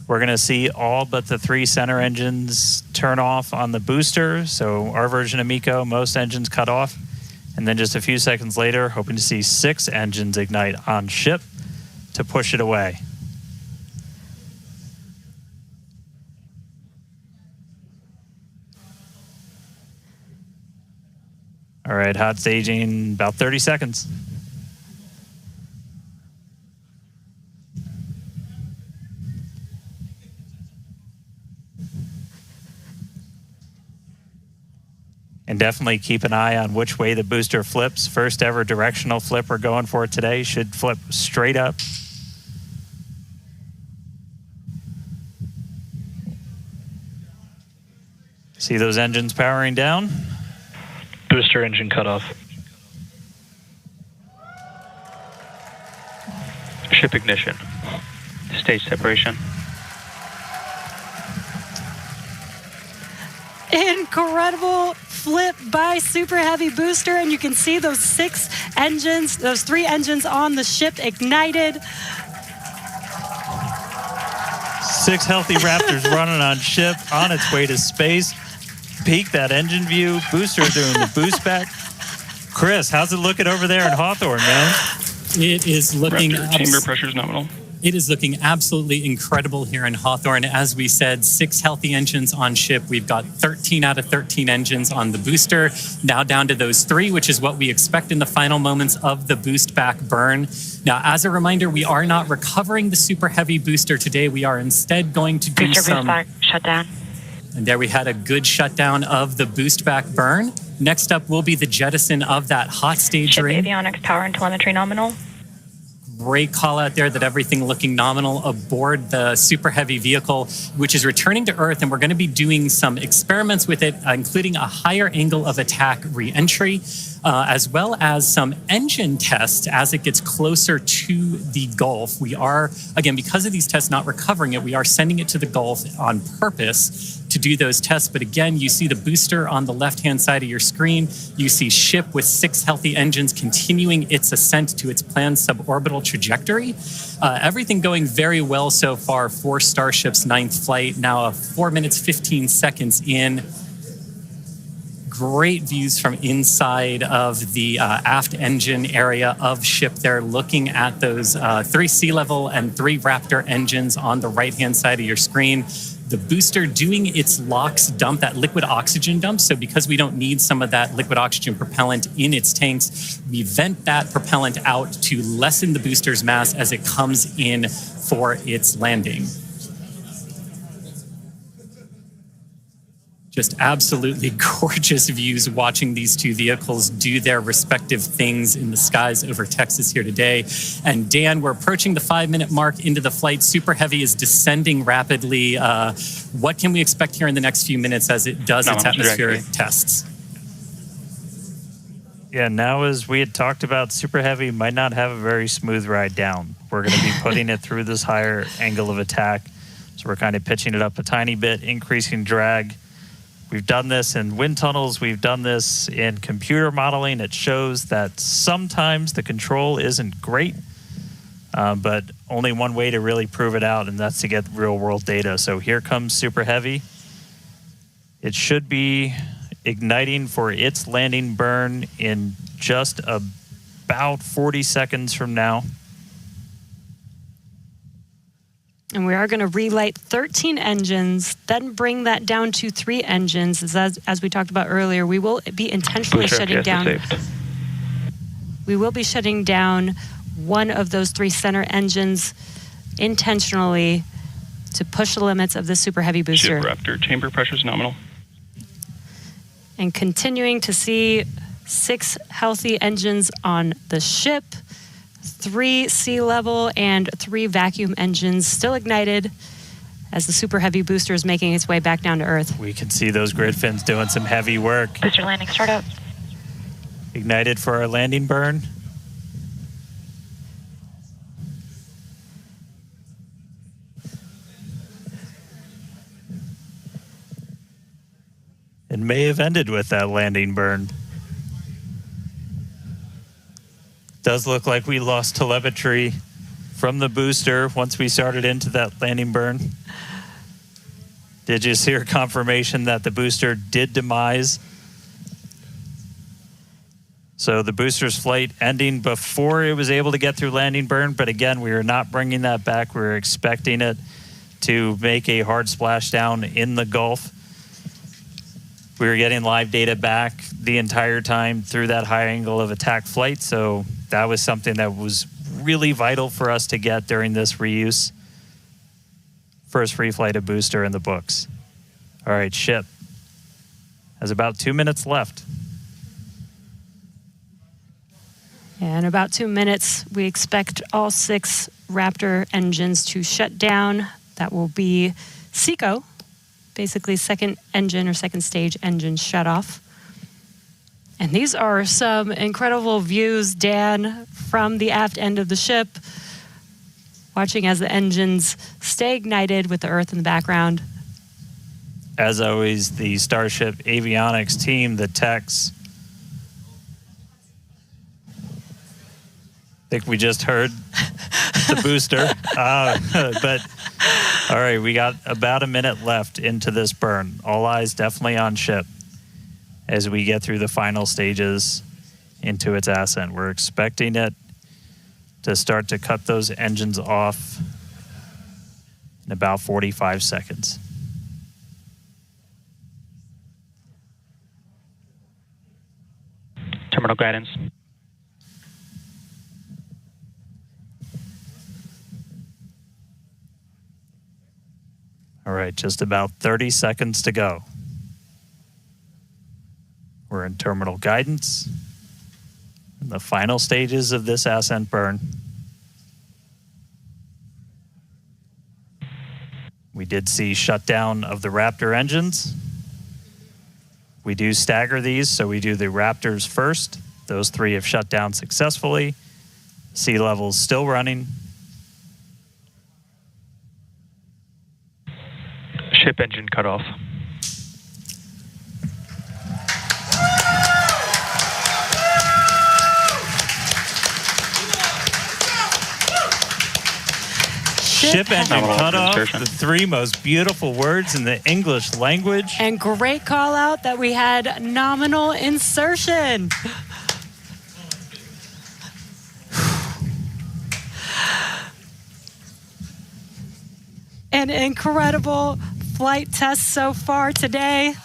We're going to see all but the 3 center engines turn off on the booster. So our version of MECO, most engines cut off. And then just a few seconds later, hoping to see 6 engines ignite on ship to push it away. All right, hot staging, about 30 seconds. And definitely keep an eye on which way the booster flips. First ever directional flip we're going for today. Should flip straight up. See those engines powering down? Booster engine cutoff. Ship ignition. Stage separation. Incredible flip by Super Heavy booster, and you can see those 6 engines, those 3 engines on the ship ignited. 6 healthy Raptors running on ship on its way to space. peek, that engine view, booster doing the boost back. Chris, how's it looking over there in Hawthorne, man? It is looking... chamber pressure is nominal. It is looking absolutely incredible here in Hawthorne. As we said, 6 healthy engines on ship. We've got 13 out of 13 engines on the booster. Now down to those 3, which is what we expect in the final moments of the boost back burn. Now, as a reminder, we are not recovering the Super Heavy booster today. We are instead going to do some... shutdown. And there we had a good shutdown of the boost back burn. Next up will be the jettison of that hot stage Ship ring. avionics, power and telemetry nominal. Great call out there that everything looking nominal aboard the Super Heavy vehicle, which is returning to Earth. And we're going to be doing some experiments with it, including a higher angle of attack re-entry, as well as some engine tests as it gets closer to the Gulf. We are, again, because of these tests not recovering it, we are sending it to the Gulf on purpose to do those tests. But again, you see the booster on the left-hand side of your screen. You see ship with 6 healthy engines continuing its ascent to its planned suborbital trajectory. Everything going very well so far for Starship's 9th flight. Now 4 minutes, 15 seconds in. Great views from inside of the aft engine area of ship there, looking at those 3 sea level and 3 Raptor engines on the right-hand side of your screen. The booster doing its LOX dump, that liquid oxygen dump. So because we don't need some of that liquid oxygen propellant in its tanks, we vent that propellant out to lessen the booster's mass as it comes in for its landing. Just absolutely gorgeous views watching these 2 vehicles do their respective things in the skies over Texas here today. And Dan, we're approaching the 5-minute mark into the flight. Super Heavy is descending rapidly. What can we expect here in the next few minutes as it does its atmospheric tests? Yeah, now as we had talked about, Super Heavy might not have a very smooth ride down. We're going to be putting it through this higher angle of attack. So we're kind of pitching it up a tiny bit, increasing drag. We've done this in wind tunnels. We've done this in computer modeling. It shows that sometimes the control isn't great, but only one way to really prove it out, and that's to get real-world data. So here comes Super Heavy. It should be igniting for its landing burn in just about 40 seconds from now. And we are going to relight 13 engines, then bring that down to 3 engines. As we talked about earlier, we will be intentionally shutting down. We will be shutting down one of those 3 center engines intentionally to push the limits of the Super Heavy booster. Ship Raptor, chamber pressure is nominal. And continuing to see 6 healthy engines on the ship. 3 sea level and 3 vacuum engines still ignited as the Super Heavy booster is making its way back down to Earth. We can see those grid fins doing some heavy work. Booster landing startup. Ignited for our landing burn. It may have ended with that landing burn. Does look like we lost telemetry from the booster once we started into that landing burn. Did you hear confirmation that the booster did demise? So the booster's flight ending before it was able to get through landing burn, but again, we are not bringing that back. We're expecting it to make a hard splashdown in the Gulf. We were getting live data back the entire time through that high angle of attack flight, so that was something that was really vital for us to get during this reuse. First free flight of booster in the books. All right, ship has about 2 minutes left. In about 2 minutes, we expect all 6 Raptor engines to shut down. That will be SECO, basically second engine or second stage engine shut off. And these are some incredible views, Dan, from the aft end of the ship, watching as the engines stay ignited with the Earth in the background. As always, the Starship avionics team, the techs. I think we just heard the booster. But all right, we got about a minute left into this burn. All eyes definitely on ship. as we get through the final stages into its ascent. We're expecting it to start to cut those engines off in about 45 seconds. Terminal guidance. All right, just about 30 seconds to go. We're in terminal guidance in the final stages of this ascent burn. We did see shutdown of the Raptor engines. We do stagger these, so we do the Raptors first. Those 3 have shut down successfully. Sea level's still running. Ship engine cutoff. Ship engine Nominal cutoff, insertion. the 3 most beautiful words in the English language. And great call out that we had nominal insertion. An incredible flight test so far today.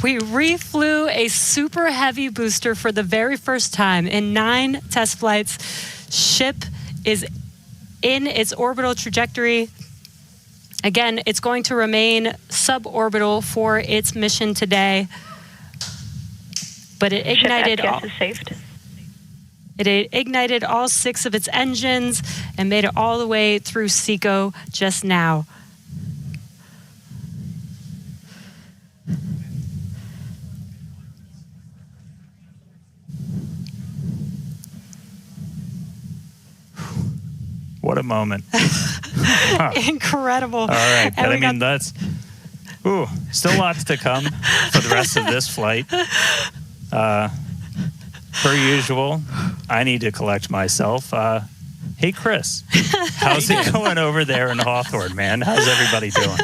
We reflew a super heavy booster for the very first time in 9 test flights. Ship is in its orbital trajectory. Again, it's going to remain suborbital for its mission today. But it ignited Ship is saved. It ignited all 6 of its engines and made it all the way through SECO just now. What a moment. Incredible. All right, And but we I mean, that's still lots to come for the rest of this flight. Per usual, I need to collect myself. Hey, Chris, how's it going over there in Hawthorne, man? How's everybody doing?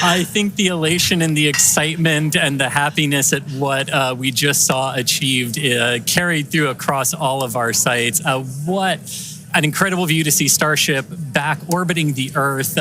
I think the elation and the excitement and the happiness at what we just saw achieved carried through across all of our sites. What an incredible view to see Starship back orbiting the Earth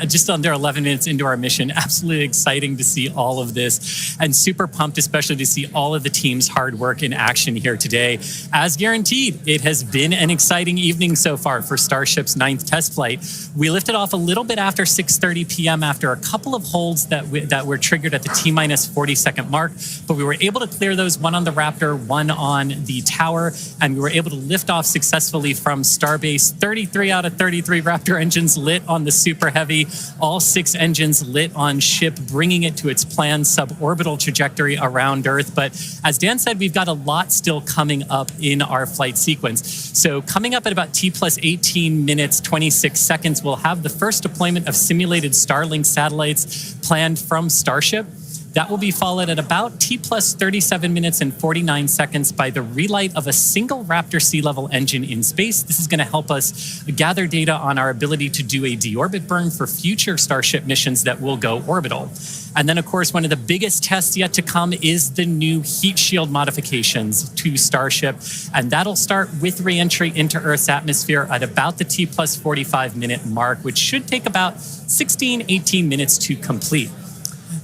just under 11 minutes into our mission. Absolutely exciting to see all of this, and super pumped especially to see all of the team's hard work in action here today. As guaranteed, it has been an exciting evening so far for Starship's 9th test flight. We lifted off a little bit after 6:30 p.m. after a couple of holds that were triggered at the T-minus 40-second mark, but we were able to clear those, one on the Raptor, one on the tower, and we were able to lift off successfully from Starbase. 33 out of 33 Raptor engines lit on the Super Heavy, all 6 engines lit on Ship, bringing it to its planned suborbital trajectory around Earth. But as Dan said, we've got a lot still coming up in our flight sequence. So coming up at about T plus 18 minutes, 26 seconds, we'll have the first deployment of simulated Starlink satellites planned from Starship. That will be followed at about T plus 37 minutes and 49 seconds by the relight of a single Raptor sea level engine in space. This is going to help us gather data on our ability to do a deorbit burn for future Starship missions that will go orbital. And then, of course, one of the biggest tests yet to come is the new heat shield modifications to Starship. And that'll start with re-entry into Earth's atmosphere at about the T plus 45 minute mark, which should take about 16, 18 minutes to complete.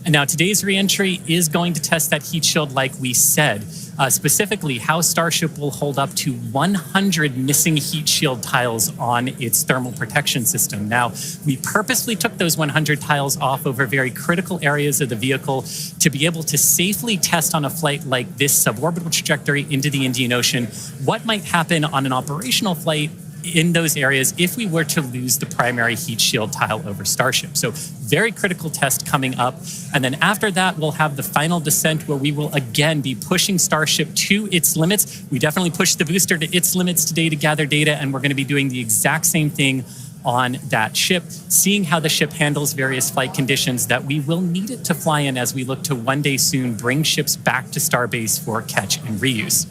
And now today's reentry is going to test that heat shield like we said, specifically how Starship will hold up to 100 missing heat shield tiles on its thermal protection system. Now, we purposely took those 100 tiles off over very critical areas of the vehicle to be able to safely test on a flight like this suborbital trajectory into the Indian Ocean what might happen on an operational flight in those areas if we were to lose the primary heat shield tile over Starship. So very critical test coming up. And then after that, we'll have the final descent where we will again be pushing Starship to its limits. We definitely pushed the booster to its limits today to gather data, and we're going to be doing the exact same thing on that ship, seeing how the ship handles various flight conditions that we will need it to fly in as we look to one day soon bring ships back to Starbase for catch and reuse.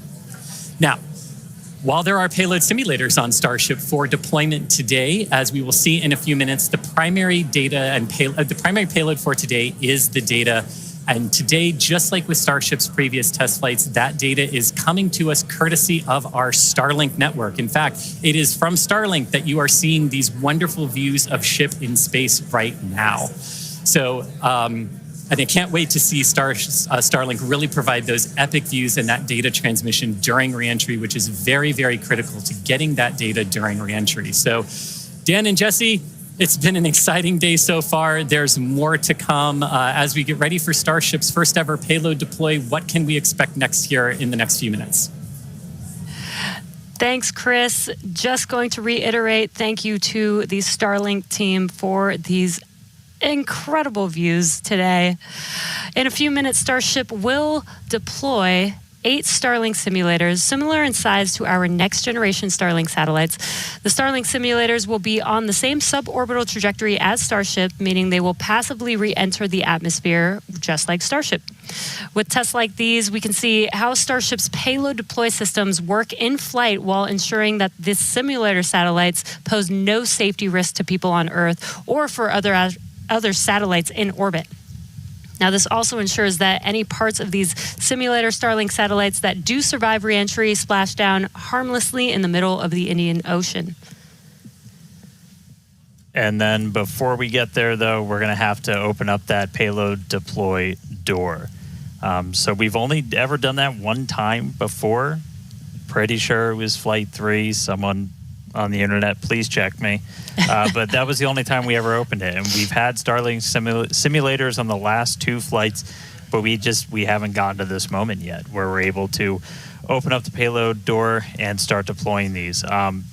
Now, while there are payload simulators on Starship for deployment today, as we will see in a few minutes, the primary data and the primary payload for today is the data And today, just like with Starship's previous test flights, that data is coming to us courtesy of our Starlink network. In fact, it is from Starlink that you are seeing these wonderful views of ship in space right now. So, and I can't wait to see Starlink really provide those epic views and that data transmission during reentry, which is very, very critical to getting that data during reentry. So, Dan and Jesse, it's been an exciting day so far. There's more to come as we get ready for Starship's first ever payload deploy. What can we expect next here in the next few minutes? Thanks, Chris. Just going to reiterate, thank you to the Starlink team for these incredible views today. In a few minutes, Starship will deploy 8 Starlink simulators, similar in size to our next generation Starlink satellites. The Starlink simulators will be on the same suborbital trajectory as Starship, meaning they will passively re-enter the atmosphere, just like Starship. With tests like these, we can see how Starship's payload deploy systems work in flight while ensuring that this simulator satellites pose no safety risk to people on Earth or for other satellites in orbit. Now, this also ensures that any parts of these simulator Starlink satellites that do survive re-entry splash down harmlessly in the middle of the Indian Ocean. And then before we get there, though, we're going to have to open up that payload deploy door. So we've only ever done that one time before. Pretty sure it was Flight 3. Someone on the internet, please check me. But that was the only time we ever opened it. And we've had Starlink simulators on the last 2 flights, but we haven't gotten to this moment yet where we're able to open up the payload door and start deploying these.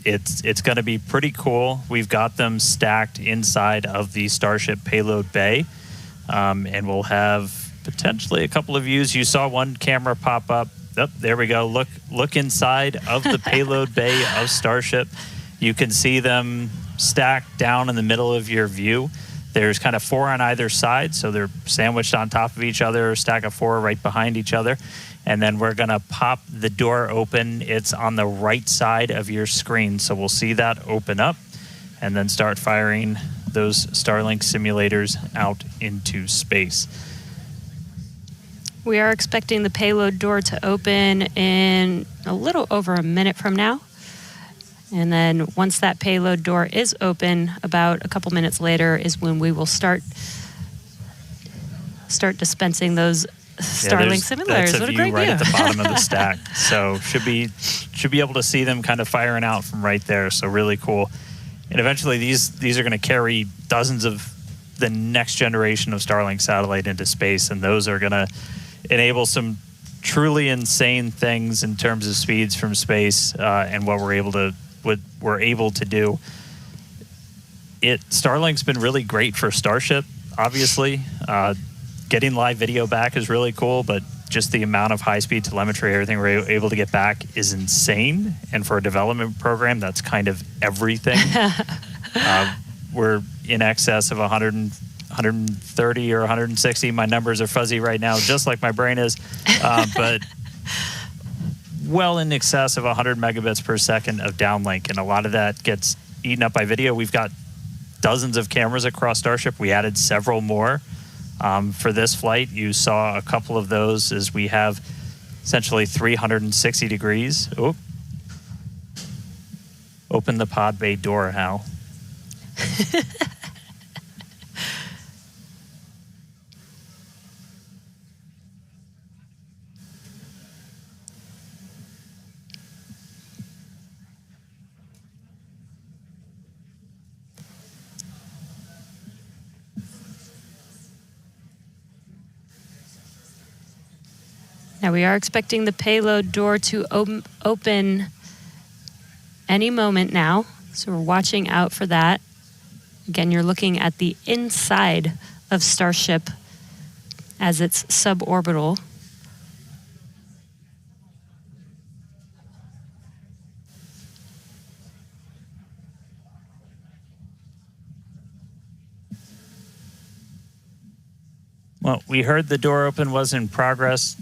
It's going to be pretty cool. We've got them stacked inside of the Starship payload bay, and we'll have potentially a couple of views. You saw one camera pop up. Oh, there we go. Look inside of the payload bay of Starship. You can see them stacked down in the middle of your view. There's kind of 4 on either side, so they're sandwiched on top of each other, a stack of 4 right behind each other. And then we're going to pop the door open. It's on the right side of your screen, so we'll see that open up and then start firing those Starlink simulators out into space. We are expecting the payload door to open in a little over a minute from now. And then once that payload door is open, about a couple minutes later is when we will start dispensing those Starlink simulators. What a great right view. At the bottom of the stack. So should be able to see them kind of firing out from right there. So really cool. And eventually these are going to carry dozens of the next generation of Starlink satellite into space, and those are going to enable some truly insane things in terms of speeds from space and what we're able to do. Starlink's been really great for Starship, obviously. Getting live video back is really cool, but just the amount of high-speed telemetry, everything we're able to get back is insane. And for a development program, that's kind of everything. We're in excess of 130 or 160. My numbers are fuzzy right now, just like my brain is. But well in excess of 100 megabits per second of downlink. And a lot of that gets eaten up by video. We've got dozens of cameras across Starship. We added several more for this flight. You saw a couple of those as we have essentially 360 degrees. Oh. Open the pod bay door, Hal. Now we are expecting the payload door to open any moment now, so we're watching out for that. Again, you're looking at the inside of Starship as it's suborbital. Well, we heard the door open was in progress.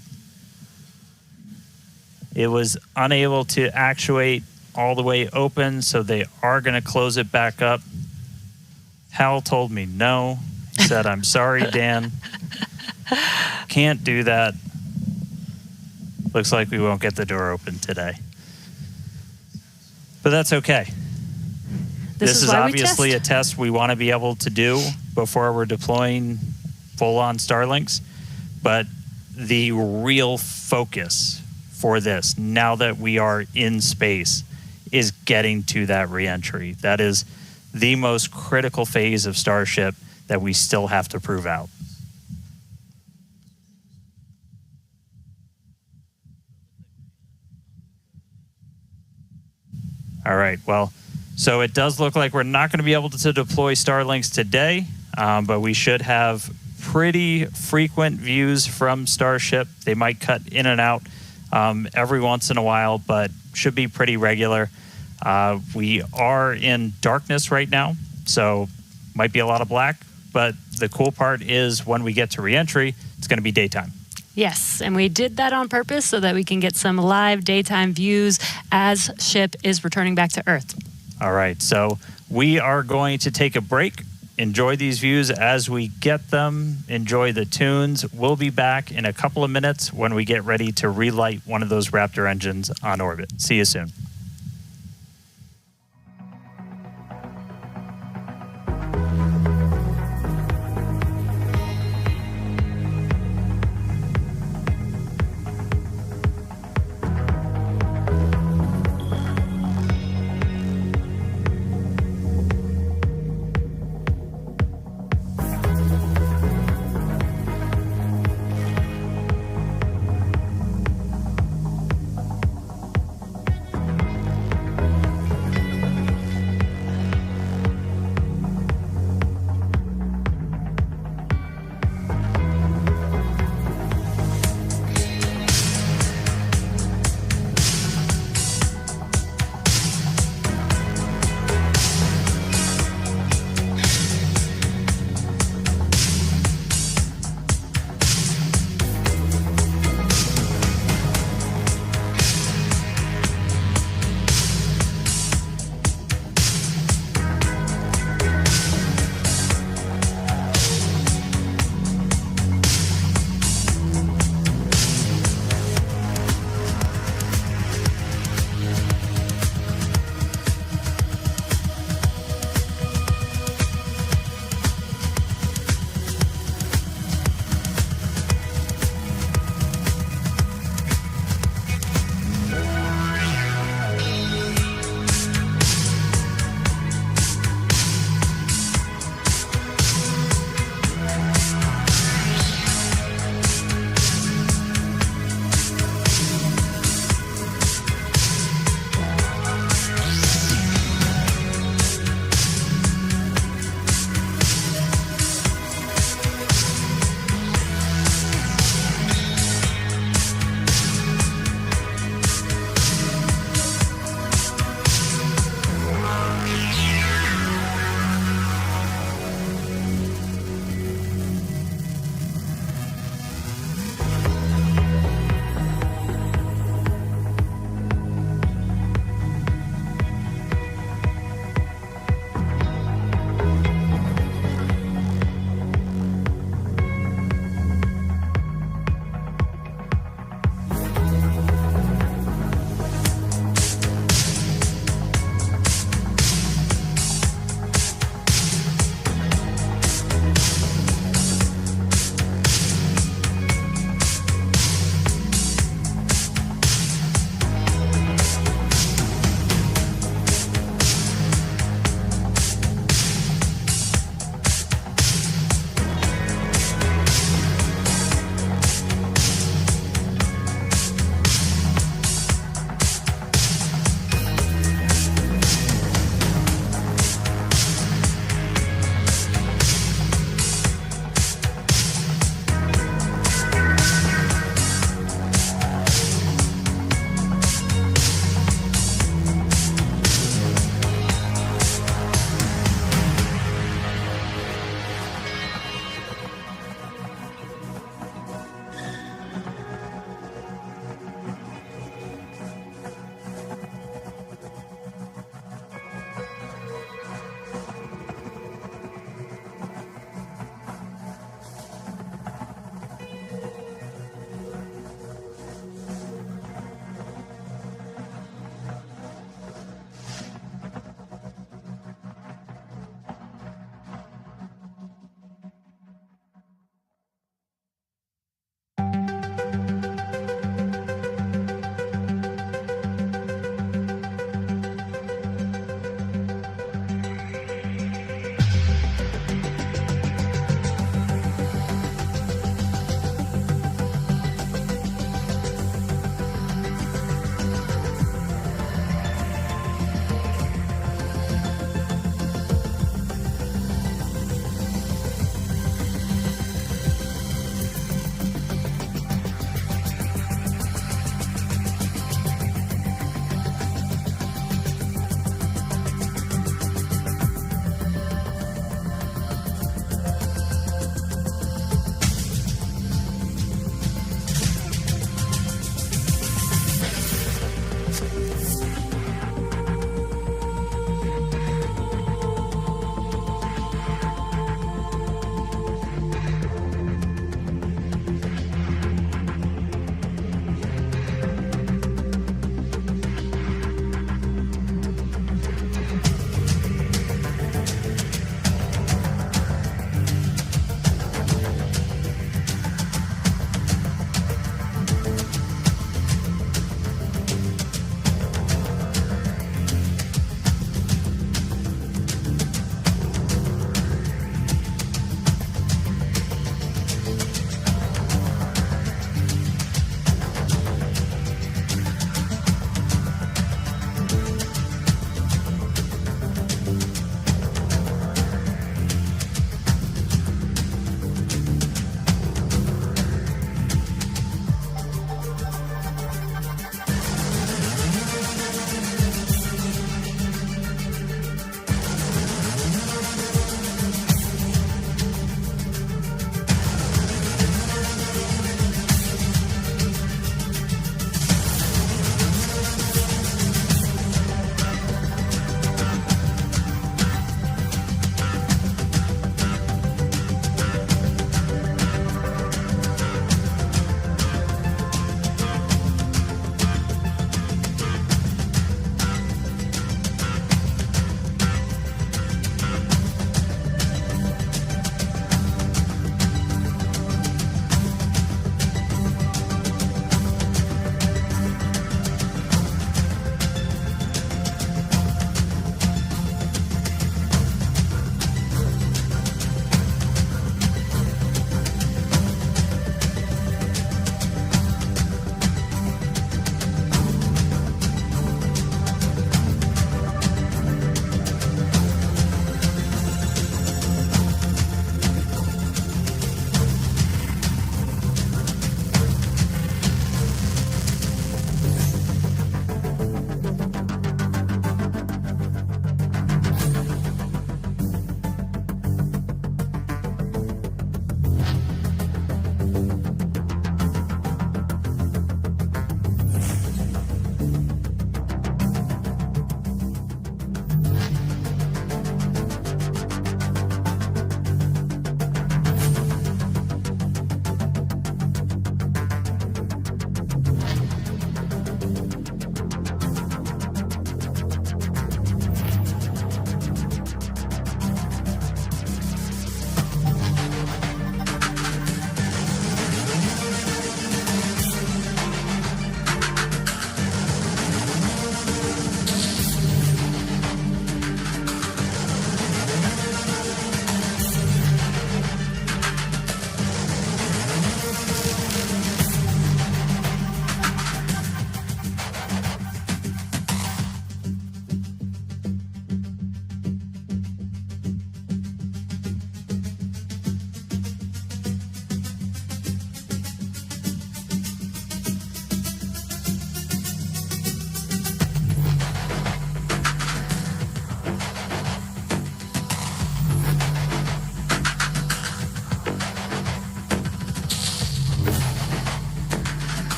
It was unable to actuate all the way open, so they are going to close it back up. Hal told me no. He said, I'm sorry, Dan. Can't do that. Looks like we won't get the door open today. But that's okay. This is obviously a test we want to be able to do before we're deploying full-on Starlinks. But the real focus for this, now that we are in space, is getting to that reentry. That is the most critical phase of Starship that we still have to prove out. All right, well, so it does look like we're not going to be able to deploy Starlinks today, but we should have pretty frequent views from Starship. They might cut in and out every once in a while, but should be pretty regular. We are in darkness right now, so might be a lot of black, but the cool part is when we get to reentry, it's going to be daytime. Yes, and we did that on purpose so that we can get some live daytime views as ship is returning back to Earth. All right, so we are going to take a break. Enjoy these views as we get them. Enjoy the tunes. We'll be back in a couple of minutes when we get ready to relight one of those Raptor engines on orbit. See you soon.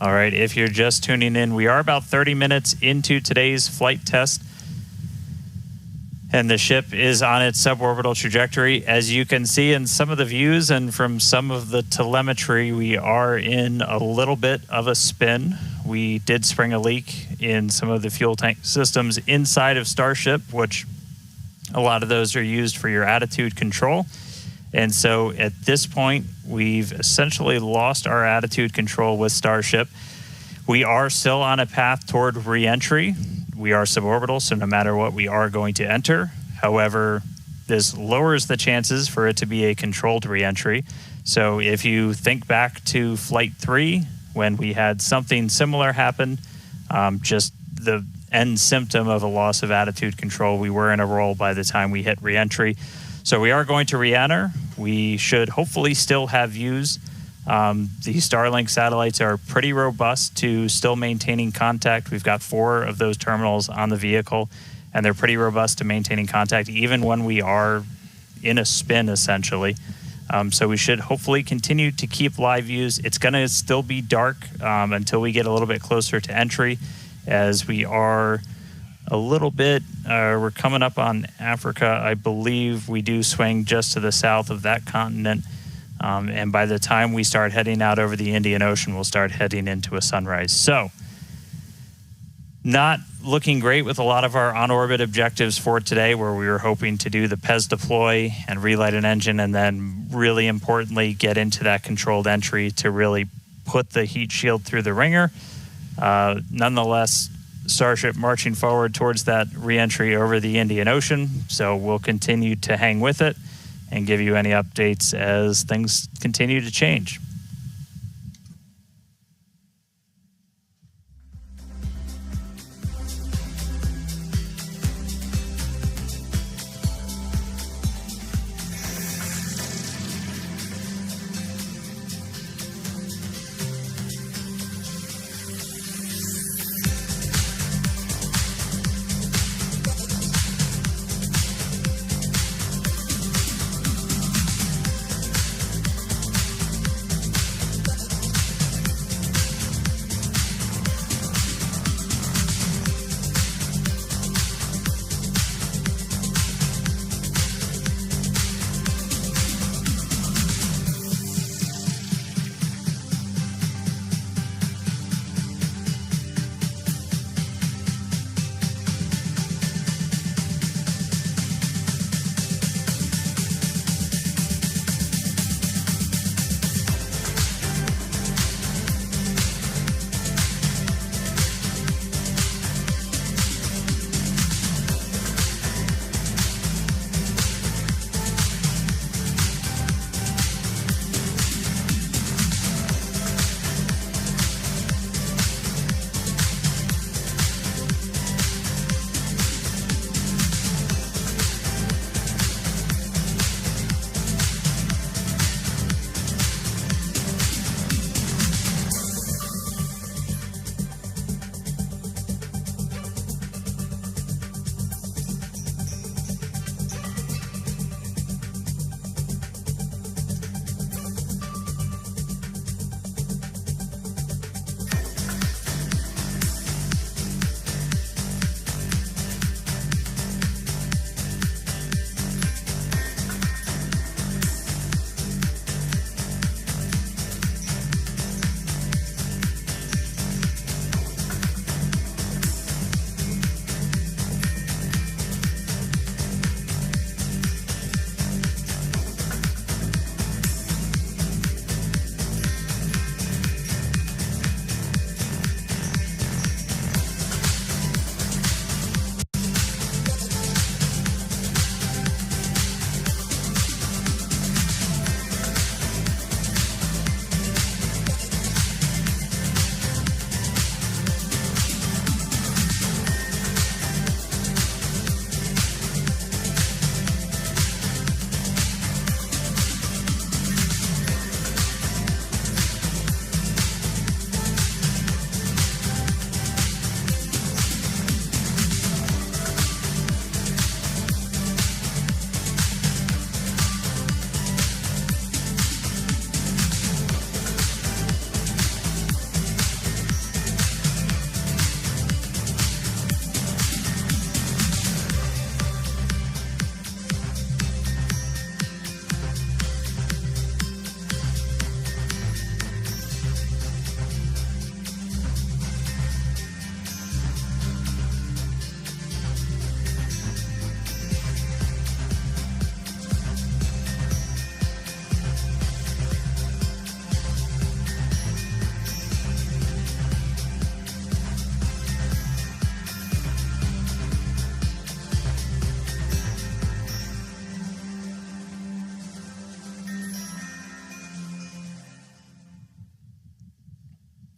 All right, if you're just tuning in, we are about 30 minutes into today's flight test, and the ship is on its suborbital trajectory. As you can see in some of the views and from some of the telemetry, we are in a little bit of a spin. We did spring a leak in some of the fuel tank systems inside of Starship, which a lot of those are used for your attitude control. And so at this point, we've essentially lost our attitude control with Starship. We are still on a path toward re-entry. We are suborbital, so no matter what, we are going to enter. However, this lowers the chances for it to be a controlled re-entry. So if you think back to Flight 3, when we had something similar happen, just the end symptom of a loss of attitude control, we were in a roll by the time we hit re-entry. So we are going to re-enter. We should hopefully still have views. The Starlink satellites are pretty robust to still maintaining contact. We've got 4 of those terminals on the vehicle, and they're pretty robust to maintaining contact even when we are in a spin, essentially. So we should hopefully continue to keep live views. It's going to still be dark until we get a little bit closer to entry, as we are a little bit, we're coming up on Africa. I believe we do swing just to the south of that continent. And by the time we start heading out over the Indian Ocean, we'll start heading into a sunrise. So, not looking great with a lot of our on-orbit objectives for today, where we were hoping to do the PES deploy and relight an engine, and then really importantly, get into that controlled entry to really put the heat shield through the ringer. Nonetheless, Starship marching forward towards that re-entry over the Indian Ocean. So we'll continue to hang with it and give you any updates as things continue to change.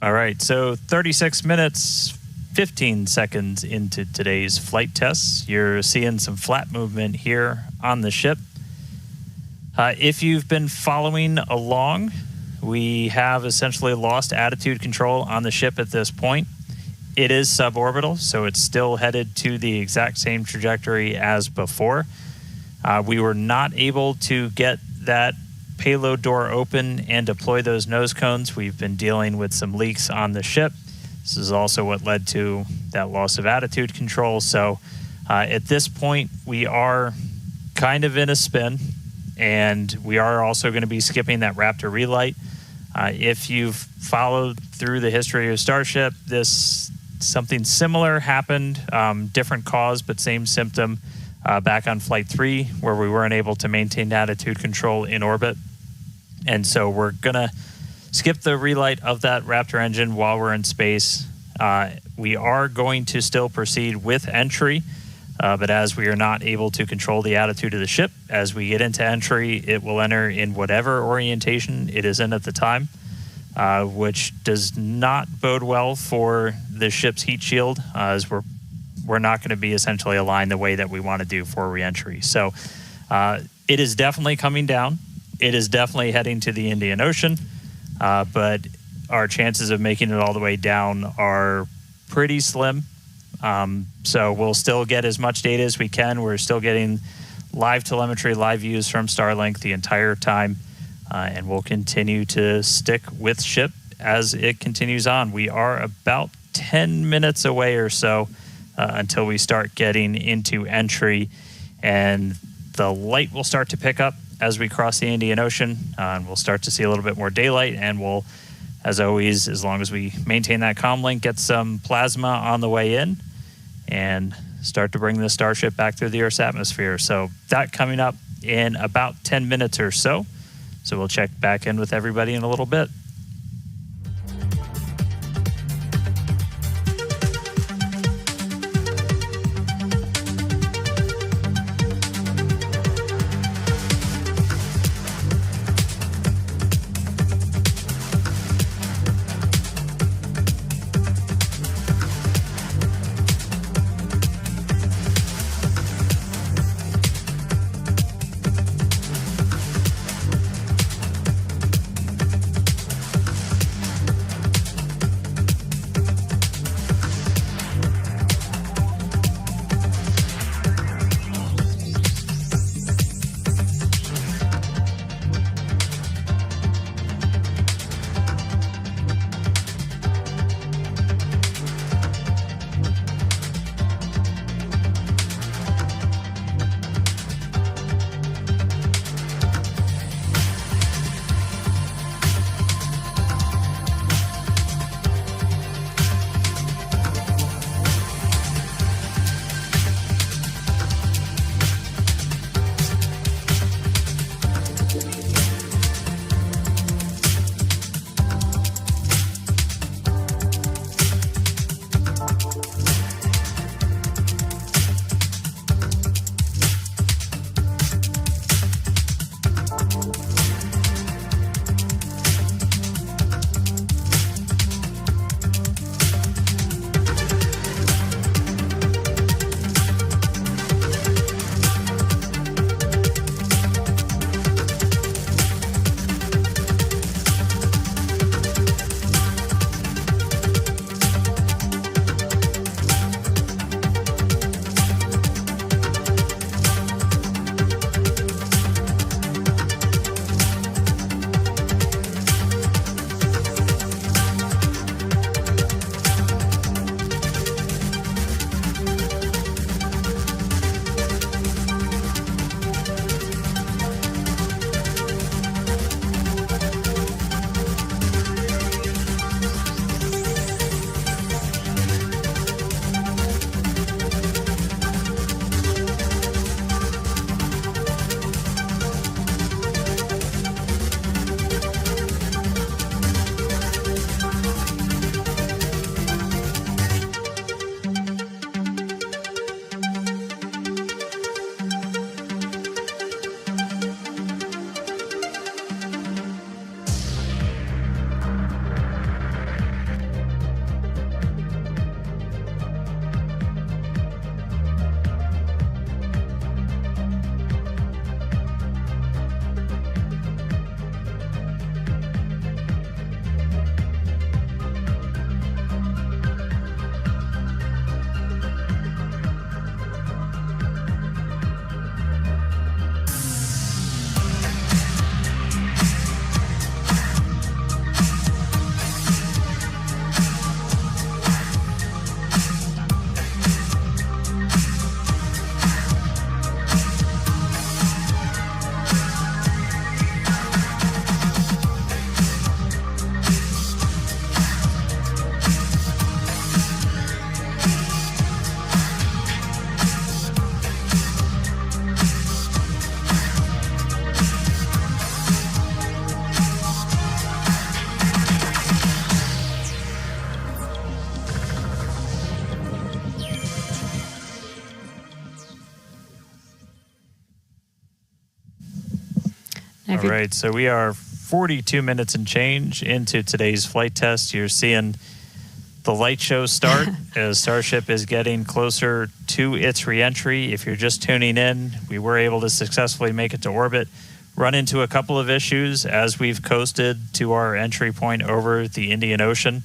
All right, so 36 minutes, 15 seconds into today's flight tests. You're seeing some flat movement here on the ship. If you've been following along, we have essentially lost attitude control on the ship at this point. It is suborbital, so it's still headed to the exact same trajectory as before. We were not able to get that payload door open and deploy those nose cones. We've been dealing with some leaks on the ship. This is also what led to that loss of attitude control. So at this point, we are kind of in a spin, and we are also going to be skipping that Raptor relight. If you've followed through the history of Starship, something similar happened, different cause, but same symptom back on Flight 3, where we weren't able to maintain attitude control in orbit. And so we're going to skip the relight of that Raptor engine while we're in space. We are going to still proceed with entry, but as we are not able to control the attitude of the ship, as we get into entry, it will enter in whatever orientation it is in at the time, which does not bode well for the ship's heat shield, as we're not going to be essentially aligned the way that we want to do for reentry. So it is definitely coming down. It is definitely heading to the Indian Ocean, but our chances of making it all the way down are pretty slim. So we'll still get as much data as we can. We're still getting live telemetry, live views from Starlink the entire time, and we'll continue to stick with ship as it continues on. We are about 10 minutes away or so until we start getting into entry, and the light will start to pick up as we cross the Indian Ocean, and we'll start to see a little bit more daylight, and we'll, as always, as long as we maintain that comm link, get some plasma on the way in and start to bring the Starship back through the Earth's atmosphere. So that coming up in about 10 minutes or so. So we'll check back in with everybody in a little bit. right, so we are 42 minutes and change into today's flight test. You're seeing the light show start as Starship is getting closer to its reentry. If you're just tuning in, we were able to successfully make it to orbit, run into a couple of issues as we've coasted to our entry point over the Indian Ocean.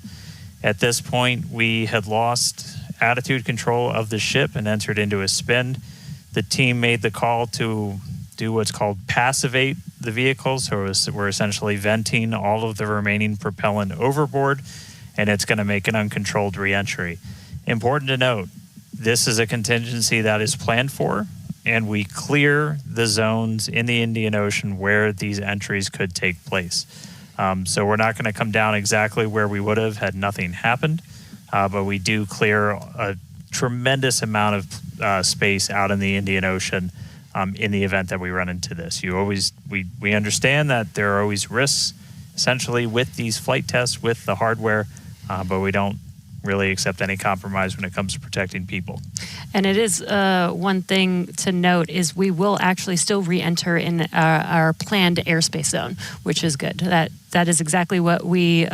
At this point, we had lost attitude control of the ship and entered into a spin. The team made the call to do what's called passivate the vehicle, so we're essentially venting all of the remaining propellant overboard, and it's going to make an uncontrolled reentry. Important to note, this is a contingency that is planned for, and we clear the zones in the Indian Ocean where these entries could take place. So we're not going to come down exactly where we would have had nothing happened, but we do clear a tremendous amount of space out in the Indian Ocean in the event that we run into this. We understand that there are always risks, essentially, with these flight tests, with the hardware, but we don't really accept any compromise when it comes to protecting people. And it is one thing to note is we will actually still re-enter in our planned airspace zone, which is good. That is exactly what we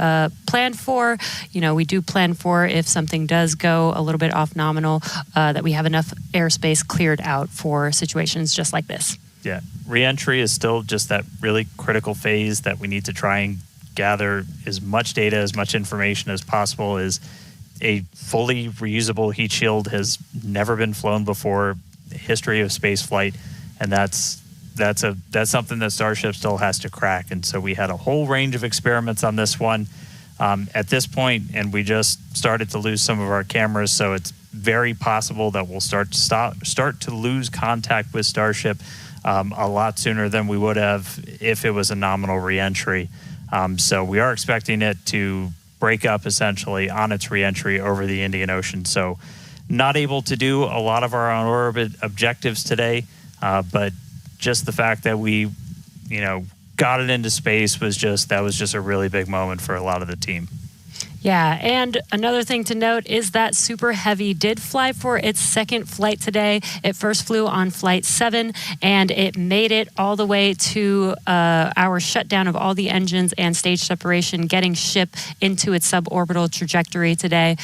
planned for. You know, we do plan for if something does go a little bit off nominal, that we have enough airspace cleared out for situations just like this. Yeah, re-entry is still just that really critical phase that we need to try and gather as much data, as much information as possible. Is a fully reusable heat shield has never been flown before, the history of space flight, and that's something that Starship still has to crack. And so we had a whole range of experiments on this one at this point, and we just started to lose some of our cameras, so it's very possible that we'll start to lose contact with Starship a lot sooner than we would have if it was a nominal reentry. So we are expecting it to break up essentially on its reentry over the Indian Ocean. So not able to do a lot of our on-orbit objectives today, but just the fact that we, got it into space was just a really big moment for a lot of the team. Yeah, and another thing to note is that Super Heavy did fly for its second flight today. It first flew on Flight 7, and it made it all the way to our shutdown of all the engines and stage separation, getting ship into its suborbital trajectory today.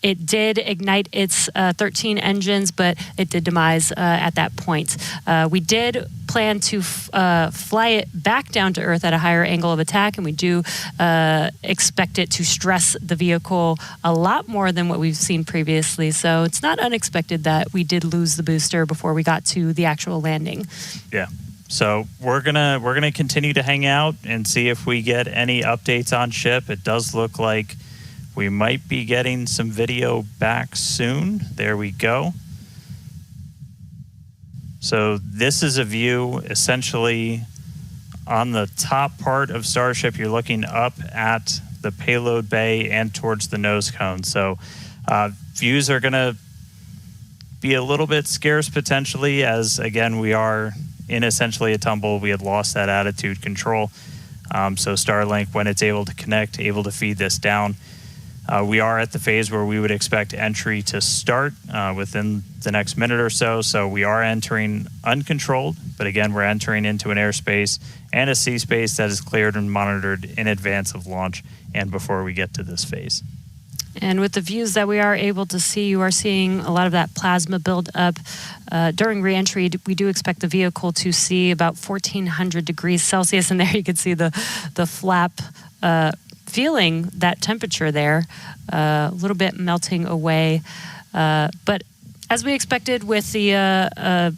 It did ignite its 13 engines, but it did demise at that point. We did plan to fly it back down to Earth at a higher angle of attack, and we do expect it to stress the vehicle a lot more than what we've seen previously. So it's not unexpected that we did lose the booster before we got to the actual landing. Yeah. So we're gonna continue to hang out and see if we get any updates on ship. It does look like we might be getting some video back soon. There we go. So this is a view essentially on the top part of Starship. You're looking up at the payload bay and towards the nose cone. So views are going to be a little bit scarce potentially, as again, we are in essentially a tumble. We had lost that attitude control. So Starlink, when it's able to connect, able to feed this down. We are at the phase where we would expect entry to start within the next minute or so. So we are entering uncontrolled, but again, we're entering into an airspace and a sea space that is cleared and monitored in advance of launch and before we get to this phase. And with the views that we are able to see, you are seeing a lot of that plasma build up. During reentry, we do expect the vehicle to see about 1400 degrees Celsius, and there you can see the flap feeling that temperature there, a little bit melting away. But as we expected with the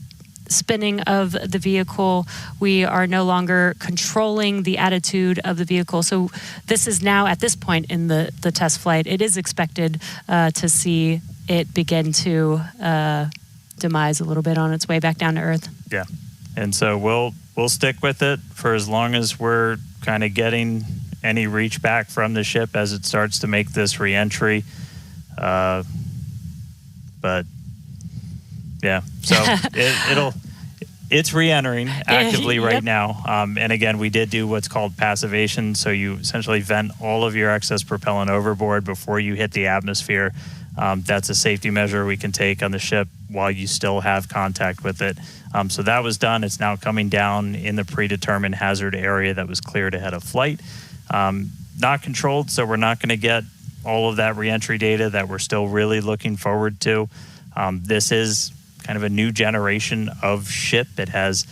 spinning of the vehicle, we are no longer controlling the attitude of the vehicle. So this is now, at this point in the test flight, it is expected to see it begin to demise a little bit on its way back down to Earth. Yeah. And so we'll stick with it for as long as we're kind of getting any reach back from the ship as it starts to make this reentry. But yeah, so it's re-entering actively right now. And again, we did do what's called passivation. So you essentially vent all of your excess propellant overboard before you hit the atmosphere. That's a safety measure we can take on the ship while you still have contact with it. So that was done. It's now coming down in the predetermined hazard area that was cleared ahead of flight. Not controlled, so we're not going to get all of that reentry data that we're still really looking forward to. This is kind of a new generation of ship. It has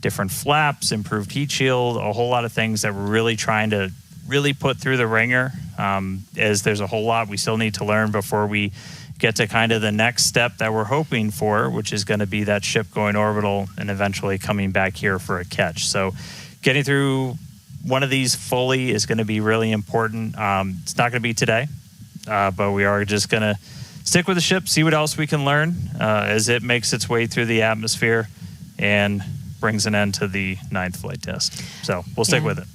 different flaps, improved heat shield, a whole lot of things that we're really trying to really put through the ringer, as there's a whole lot we still need to learn before we get to kind of the next step that we're hoping for, which is going to be that ship going orbital and eventually coming back here for a catch. So getting through one of these fully is going to be really important. It's not going to be today, but we are just going to stick with the ship, see what else we can learn as it makes its way through the atmosphere and brings an end to the 9th flight test. So we'll stick with it.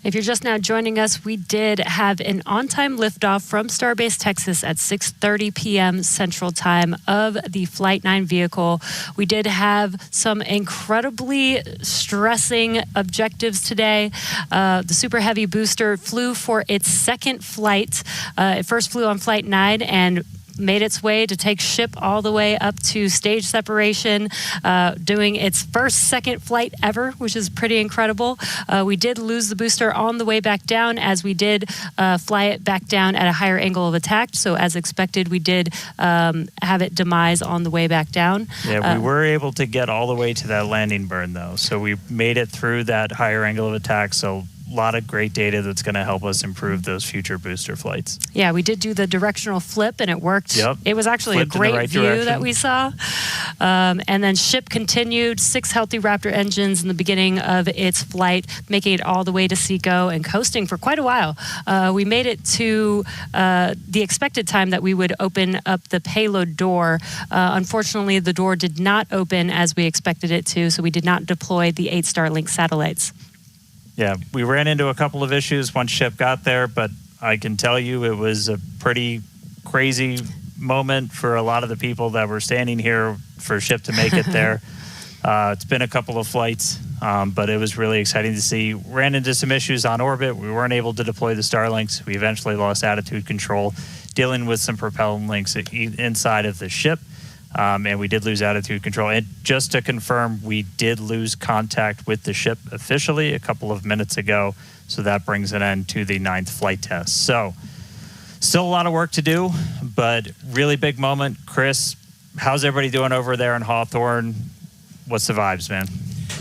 If you're just now joining us, we did have an on-time liftoff from Starbase, Texas at 6:30 p.m. Central Time of the Flight 9 vehicle. We did have some incredibly stressing objectives today. The Super Heavy booster flew for its second flight. It first flew on Flight 9 and made its way to take ship all the way up to stage separation, doing its second flight ever, which is pretty incredible. We did lose the booster on the way back down, as we did fly it back down at a higher angle of attack. So as expected, we did have it demise on the way back down. Yeah, we were able to get all the way to that landing burn, though. So we made it through that higher angle of attack. So a lot of great data that's going to help us improve those future booster flights. Yeah, we did do the directional flip, and it worked. Yep. It was actually Flipped a great right view direction that we saw. And then ship continued, 6 healthy Raptor engines in the beginning of its flight, making it all the way to Seco and coasting for quite a while. We made it to the expected time that we would open up the payload door. Unfortunately, the door did not open as we expected it to, so we did not deploy the 8 Starlink satellites. Yeah, we ran into a couple of issues once ship got there, but I can tell you it was a pretty crazy moment for a lot of the people that were standing here for ship to make it there. It's been a couple of flights, but it was really exciting to see. Ran into some issues on orbit. We weren't able to deploy the Starlinks. We eventually lost attitude control, dealing with some propellant links inside of the ship. And we did lose attitude control. And just to confirm, we did lose contact with the ship officially a couple of minutes ago. So that brings an end to the 9th flight test. So still a lot of work to do, but really big moment. Chris, how's everybody doing over there in Hawthorne? What's the vibes, man?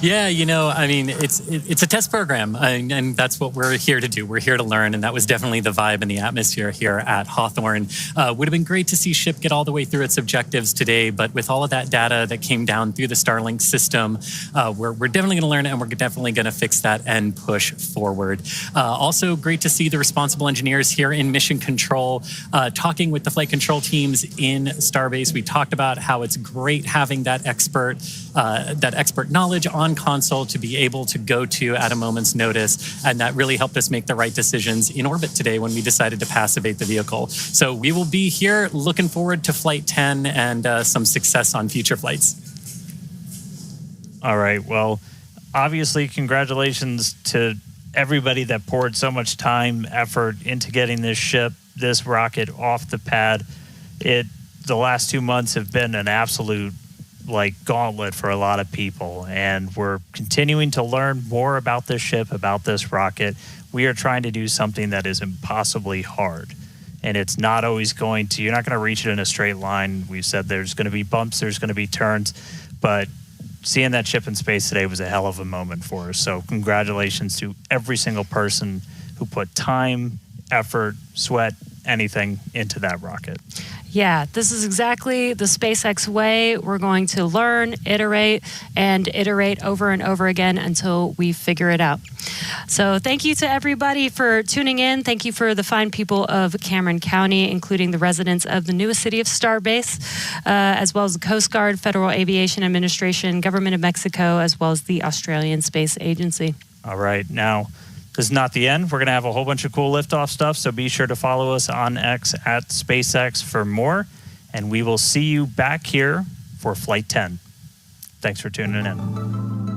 Yeah, you know, I mean, it's a test program, and that's what we're here to do. We're here to learn, and that was definitely the vibe and the atmosphere here at Hawthorne. Would have been great to see ship get all the way through its objectives today, but with all of that data that came down through the Starlink system, we're definitely going to learn it, and we're definitely going to fix that and push forward. Also, great to see the responsible engineers here in mission control, talking with the flight control teams in Starbase. We talked about how it's great having that expert knowledge on console to be able to go to at a moment's notice, and that really helped us make the right decisions in orbit today when we decided to passivate the vehicle. So we will be here looking forward to Flight 10 and some success on future flights. All right, well, obviously congratulations to everybody that poured so much time, effort into getting this ship, this rocket off the pad. The last 2 months have been an absolute gauntlet for a lot of people, and we're continuing to learn more about this ship, about this rocket. We are trying to do something that is impossibly hard, and it's not always you're not going to reach it in a straight line. We've said there's going to be bumps, there's going to be turns, but seeing that ship in space today was a hell of a moment for us. So congratulations to every single person who put time, effort, sweat, anything into that rocket. Yeah, this is exactly the SpaceX way. We're going to learn, iterate, and iterate over and over again until we figure it out. So thank you to everybody for tuning in. Thank you for the fine people of Cameron County, including the residents of the newest city of Starbase, as well as the Coast Guard, Federal Aviation Administration, Government of Mexico, as well as the Australian Space Agency. All right, now, this is not the end. We're going to have a whole bunch of cool liftoff stuff, so be sure to follow us on X at SpaceX for more, and we will see you back here for Flight 10. Thanks for tuning in.